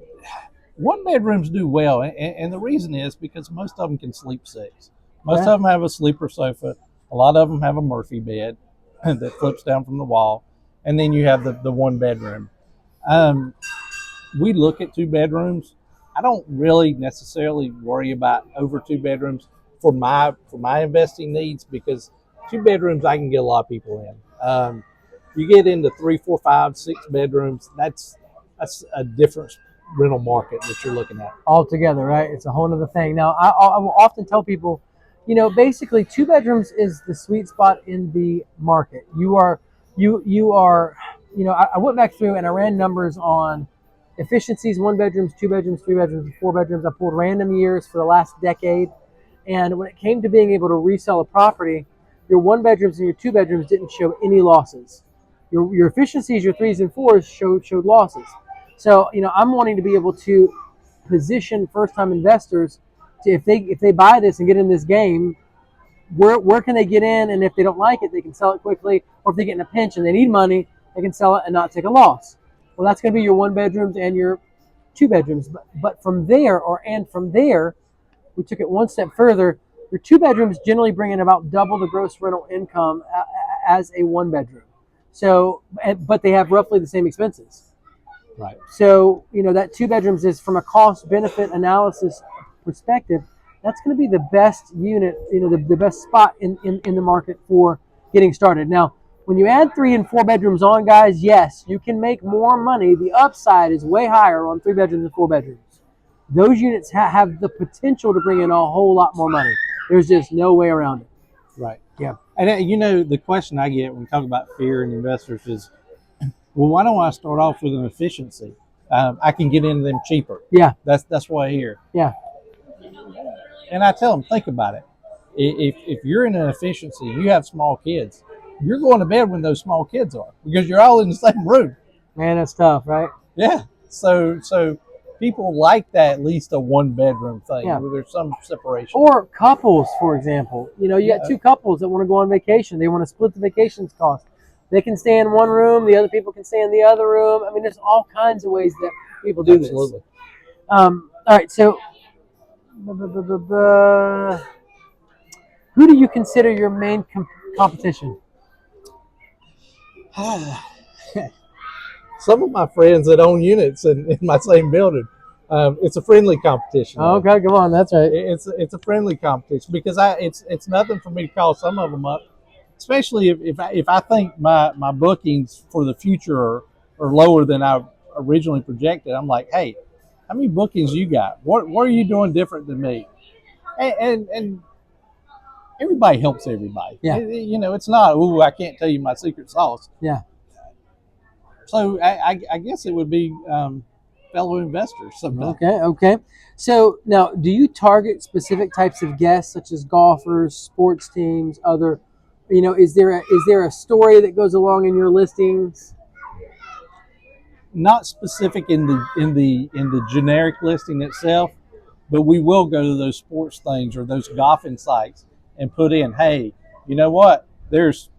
Speaker 2: 1 bedrooms do well, and the reason is because most of them can sleep 6. Most of them have a sleeper sofa. A lot of them have a Murphy bed that flips down from the wall, and then you have the 1 bedroom. We look at 2 bedrooms. I don't really necessarily worry about over 2 bedrooms for my investing needs because 2 bedrooms I can get a lot of people in. You get into 3, 4, 5, 6 bedrooms. That's a different rental market that you're looking at
Speaker 1: altogether, right? It's a whole other thing. Now, I will often tell people, basically 2 bedrooms is the sweet spot in the market. I went back through and I ran numbers on efficiencies, 1 bedrooms, 2 bedrooms, 3 bedrooms, and 4 bedrooms. I pulled random years for the last decade. And when it came to being able to resell a property, your 1 bedrooms and your 2 bedrooms didn't show any losses. Your efficiencies, your 3s and 4s showed losses. So, I'm wanting to be able to position first-time investors to, if they buy this and get in this game, where can they get in? And if they don't like it, they can sell it quickly. Or if they get in a pinch and they need money, they can sell it and not take a loss. Well, that's going to be your 1 bedrooms and your 2 bedrooms. But from there, we took it one step further. Your 2 bedrooms generally bring in about double the gross rental income as a 1 bedroom. So, but they have roughly the same expenses.
Speaker 2: Right.
Speaker 1: So, that 2 bedrooms is, from a cost benefit analysis perspective, that's going to be the best unit, the best spot in the market for getting started. Now, when you add 3 and 4 bedrooms on, guys, yes, you can make more money. The upside is way higher on 3 bedrooms and 4 bedrooms. Those units have the potential to bring in a whole lot more money. There's just no way around it.
Speaker 2: Right.
Speaker 1: Yeah.
Speaker 2: And the question I get when we talk about fear and investors is, well, why don't I start off with an efficiency? I can get into them cheaper.
Speaker 1: Yeah.
Speaker 2: That's what I hear.
Speaker 1: Yeah.
Speaker 2: And I tell them, think about it. If you're in an efficiency, you have small kids, you're going to bed when those small kids are, because you're all in the same room.
Speaker 1: Man, that's tough, right?
Speaker 2: Yeah. So people like that, at least a 1 bedroom thing, where there's some separation.
Speaker 1: Or couples, for example. You got 2 couples that want to go on vacation. They want to split the vacations cost. They can stay in one room. The other people can stay in the other room. I mean, there's all kinds of ways that people do this.
Speaker 2: Absolutely.
Speaker 1: All right, so who do you consider your main competition?
Speaker 2: Some of my friends that own units in my same building. It's a friendly competition.
Speaker 1: Oh, okay, come on, that's right.
Speaker 2: It's a friendly competition, because it's nothing for me to call some of them up, especially if I think my bookings for the future are lower than I originally projected. I'm like, hey, how many bookings you got? What are you doing different than me? And everybody helps everybody.
Speaker 1: Yeah.
Speaker 2: It's not, ooh, I can't tell you my secret sauce.
Speaker 1: Yeah.
Speaker 2: So I guess it would be fellow investors sometimes.
Speaker 1: Okay. So now, do you target specific types of guests, such as golfers, sports teams, other? Is there a story that goes along in your listings?
Speaker 2: Not specific in the generic listing itself, but we will go to those sports things or those golfing sites and put in, hey, you know what? There's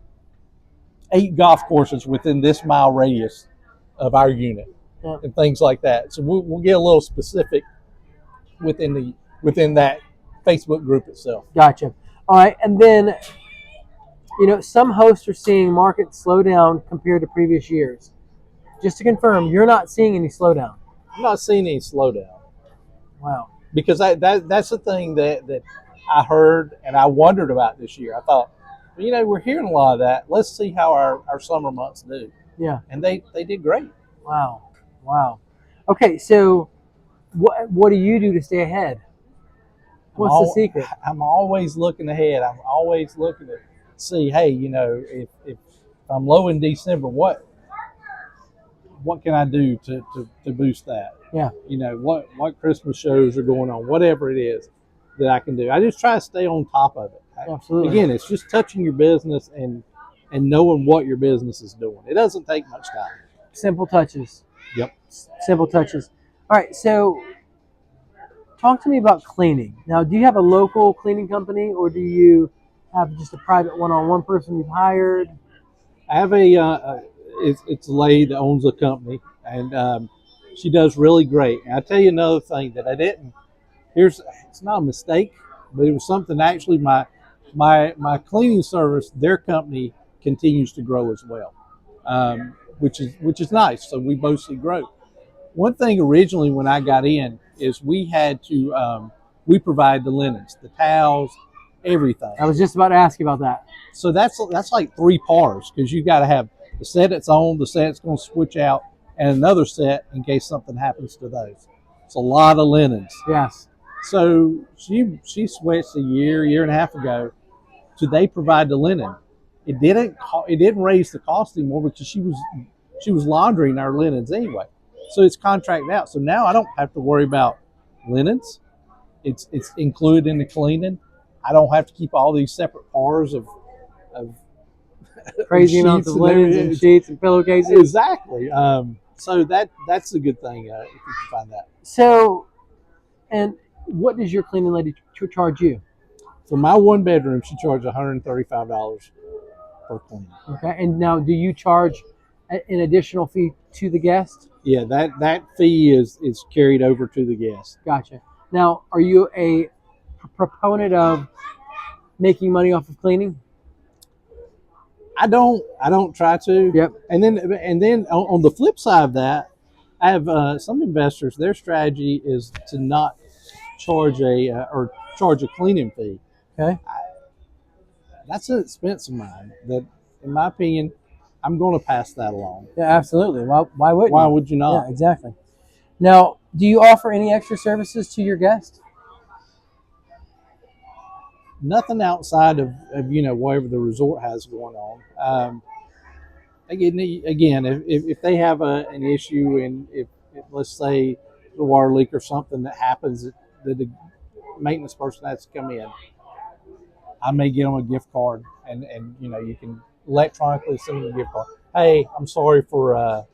Speaker 2: 8 golf courses within this mile radius of our unit, and things like that. So we'll get a little specific within that Facebook group itself.
Speaker 1: Gotcha. All right, and then some hosts are seeing markets slow down compared to previous years. Just to confirm, you're not seeing any slowdown.
Speaker 2: I'm not seeing any slowdown.
Speaker 1: Wow.
Speaker 2: Because that's the thing that I heard and I wondered about this year. I thought, we're hearing a lot of that. Let's see how our summer months do.
Speaker 1: Yeah.
Speaker 2: And they did great.
Speaker 1: Wow. Okay, so what do you do to stay ahead? What's the secret?
Speaker 2: I'm always looking ahead. I'm always looking to see, hey, if I'm low in December, what can I do to boost that?
Speaker 1: Yeah.
Speaker 2: What Christmas shows are going on, whatever it is that I can do. I just try to stay on top of it.
Speaker 1: Absolutely.
Speaker 2: Again, it's just touching your business and knowing what your business is doing. It doesn't take much time.
Speaker 1: Simple touches.
Speaker 2: Yep.
Speaker 1: Simple touches. All right, so talk to me about cleaning. Now, do you have a local cleaning company, or do you have just a private one-on-one person you've hired?
Speaker 2: I have it's a lady that owns a company, and she does really great. And I'll tell you another thing that I didn't. It's not a mistake, but it was something actually my cleaning service, their company continues to grow as well, which is nice. So we both see growth. One thing originally when I got in is we had to we provide the linens, the towels, everything.
Speaker 1: I was just about to ask you about that.
Speaker 2: So that's like 3 pars, because you got to have the set it's on, the set it's going to switch out, and another set in case something happens to those. It's a lot of linens.
Speaker 1: Yes.
Speaker 2: So she switched a year and a half ago to they provide the linen. It didn't raise the cost anymore because she was laundering our linens anyway. So it's contracted out. So now I don't have to worry about linens. It's included in the cleaning. I don't have to keep all these separate pars of
Speaker 1: crazy amounts of linens and sheets and pillowcases.
Speaker 2: Exactly. So that's a good thing if you can find that.
Speaker 1: So, and what does your cleaning lady charge you?
Speaker 2: For my 1 bedroom, she charged $135 per cleaning.
Speaker 1: Okay. And now, do you charge an additional fee to the guest?
Speaker 2: Yeah, that fee is carried over to the guest.
Speaker 1: Gotcha. Now, are you a proponent of making money off of cleaning?
Speaker 2: I don't try to.
Speaker 1: Yep.
Speaker 2: And then on the flip side of that, I have some investors. Their strategy is to not charge a cleaning fee.
Speaker 1: Okay.
Speaker 2: That's an expense of mine. That, in my opinion, I'm going to pass that along.
Speaker 1: Yeah, absolutely. Why wouldn't
Speaker 2: Why
Speaker 1: you?
Speaker 2: would you not?
Speaker 1: Yeah, exactly. Now, do you offer any extra services to your guests?
Speaker 2: Nothing outside of whatever the resort has going on. Again, if they have an issue, and if let's say the water leak or something that happens, that the maintenance person has to come in, I may get them a gift card, and you can electronically send them a gift card. Hey, I'm sorry for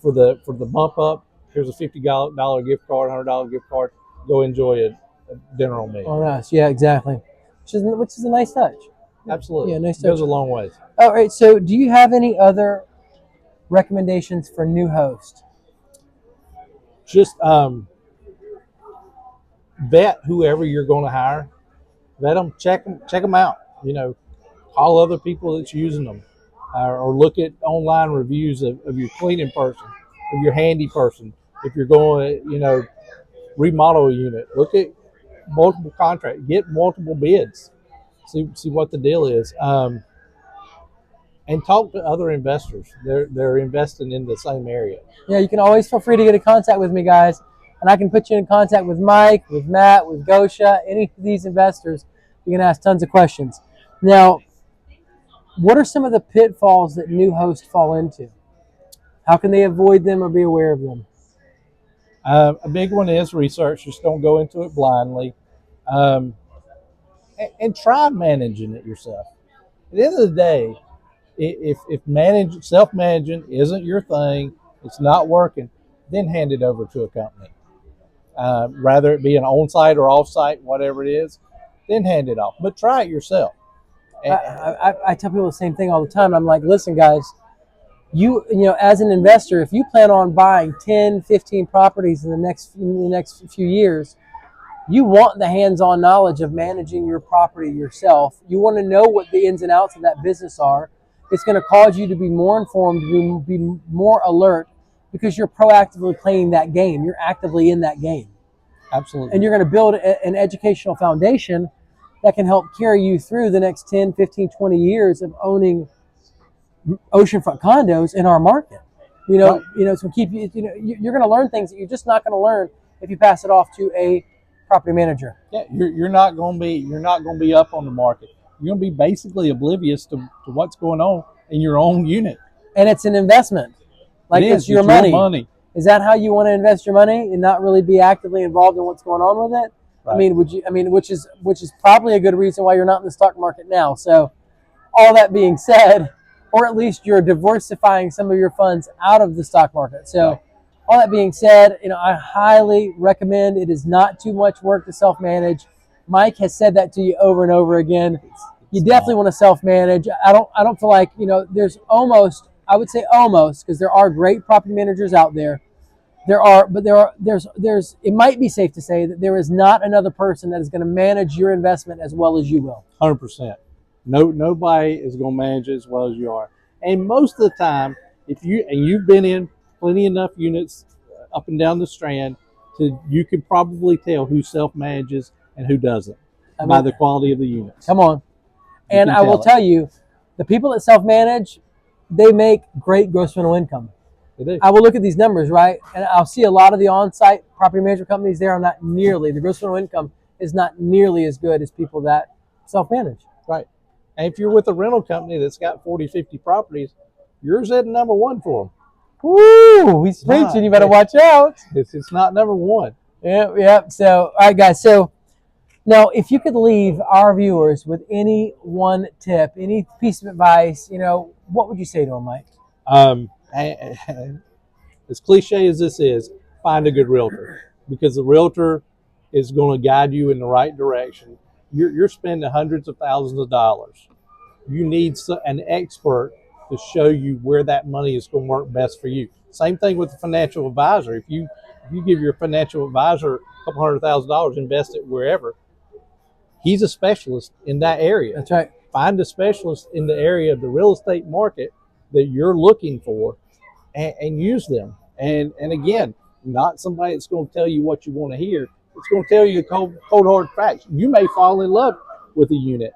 Speaker 2: the bump up. Here's a $50 gift card, $100 gift card. Go enjoy a dinner on me.
Speaker 1: Oh, nice. Yeah, exactly. Which is a nice touch.
Speaker 2: Absolutely.
Speaker 1: Yeah, nice touch.
Speaker 2: Goes a long way.
Speaker 1: All right. So, do you have any other recommendations for new hosts?
Speaker 2: Just vet whoever you're going to hire. Vet them, check them out. Call other people that's using them, or look at online reviews of your cleaning person, of your handy person. If you're going to, remodel a unit, look at multiple contracts, get multiple bids, see what the deal is, and talk to other investors. They're investing in the same area.
Speaker 1: Yeah, you can always feel free to get in contact with me, guys, and I can put you in contact with Mike, with Matt, with Gosha, any of these investors. You can ask tons of questions. Now, what are some of the pitfalls that new hosts fall into? How can they avoid them or be aware of them?
Speaker 2: A big one is research. Just don't go into it blindly, and try managing it yourself. At the end of the day, if self-managing isn't your thing, it's not working, then hand it over to a company. Rather it be an on-site or off-site, whatever it is, then hand it off. But try it yourself.
Speaker 1: I tell people the same thing all the time. I'm like, listen, guys, you as an investor, if you plan on buying 10, 15 properties in the next few years, you want the hands-on knowledge of managing your property yourself. You want to know what the ins and outs of that business are. It's going to cause you to be more informed, be more alert, because you're proactively playing that game. You're actively in that game.
Speaker 2: Absolutely.
Speaker 1: And you're going to build an educational foundation that can help carry you through the next 10, 15, 20 years of owning oceanfront condos in our market. So keep you're going to learn things that you're just not going to learn if you pass it off to a property manager.
Speaker 2: Yeah, you're not going to be up on the market. You're going to be basically oblivious to what's going on in your own unit.
Speaker 1: And it's an investment. Like it's your money. Is that how you want to invest your money and not really be actively involved in what's going on with it? Right. Which is probably a good reason why you're not in the stock market now. So all that being said, or at least you're diversifying some of your funds out of the stock market. So right. All that being said, I highly recommend. It is not too much work to self-manage. Mike has said that to you over and over again. You definitely want to self-manage. I don't feel like, there's almost, I would say almost, because there are great property managers out there. There's it might be safe to say that there is not another person that is going to manage your investment as well as you will.
Speaker 2: 100%. Nobody is going to manage it as well as you are. And most of the time, you've been in plenty enough units up and down the Strand, you can probably tell who self-manages and who doesn't by the quality of the units.
Speaker 1: Come on. And I will tell you, the people that self-manage, they make great gross rental income.
Speaker 2: They do.
Speaker 1: I will look at these numbers, right? And I'll see a lot of the on-site property management companies, the gross rental income is not nearly as good as people that self-manage.
Speaker 2: Right. And if you're with a rental company that's got 40, 50 properties, yours isn't number one for them.
Speaker 1: Woo! He's preaching. You better watch out.
Speaker 2: It's not number one.
Speaker 1: Yeah. So, all right, guys. So, now, if you could leave our viewers with any one tip, any piece of advice, what would you say to them, Mike?
Speaker 2: As cliche as this is, find a good realtor, because the realtor is going to guide you in the right direction. You're spending hundreds of thousands of dollars. You need an expert to show you where that money is going to work best for you. Same thing with the financial advisor. If you give your financial advisor a couple $100,000, invest it wherever, He's a specialist in that area.
Speaker 1: That's right.
Speaker 2: Find a specialist in the area of the real estate market that you're looking for, and use them. And again, not somebody that's going to tell you what you want to hear. It's going to tell you the cold hard facts. You may fall in love with a unit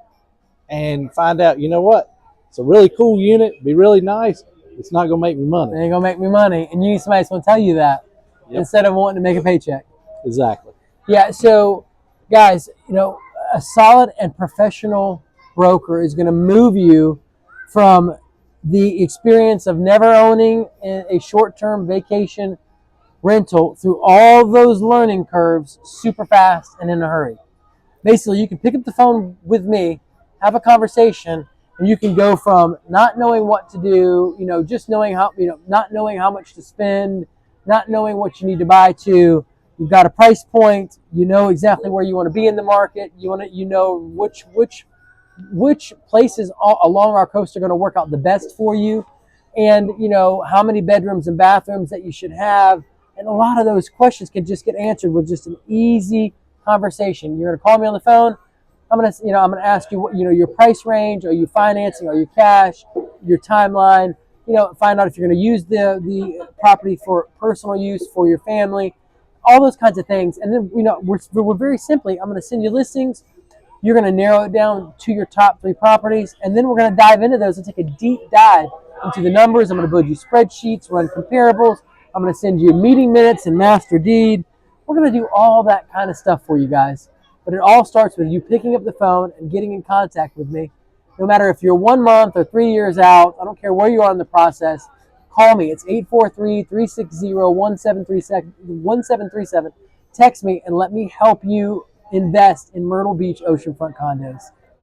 Speaker 2: and find out, you know what, it's a really cool unit, be really nice. It's not going to make me money.
Speaker 1: It ain't gonna make me money, and you need somebody that's gonna tell you that instead of wanting to make a paycheck.
Speaker 2: Exactly.
Speaker 1: Yeah. So, guys, you know, a solid and professional broker is gonna move you from the experience of never owning a short-term vacation rental through all those learning curves super fast and in a hurry. Basically, you can pick up the phone with me, have a conversation, and you can go from not knowing what to do, you know, just knowing how, you know, not knowing how much to spend, not knowing what you need to buy, to you've got a price point, you know exactly where you want to be in the market, you know which places along our coast are going to work out the best for you, and you know how many bedrooms and bathrooms that you should have. And a lot of those questions can just get answered with just an easy conversation. You're going to call me on the phone. I'm going to ask you what, you know, your price range. Are you financing? Are you cash? Your timeline. You know, find out if you're going to use the property for personal use for your family. All those kinds of things. And then, you know, we're very simply, I'm going to send you listings. You're going to narrow it down to your top 3 properties, and then we're going to dive into those and take a deep dive into the numbers. I'm going to build you spreadsheets, run comparables. I'm going to send you meeting minutes and master deed. We're going to do all that kind of stuff for you guys. But it all starts with you picking up the phone and getting in contact with me. No matter if you're 1 month or 3 years out, I don't care where you are in the process, call me. It's 843-360-1737. Text me and let me help you invest in Myrtle Beach Oceanfront Condos.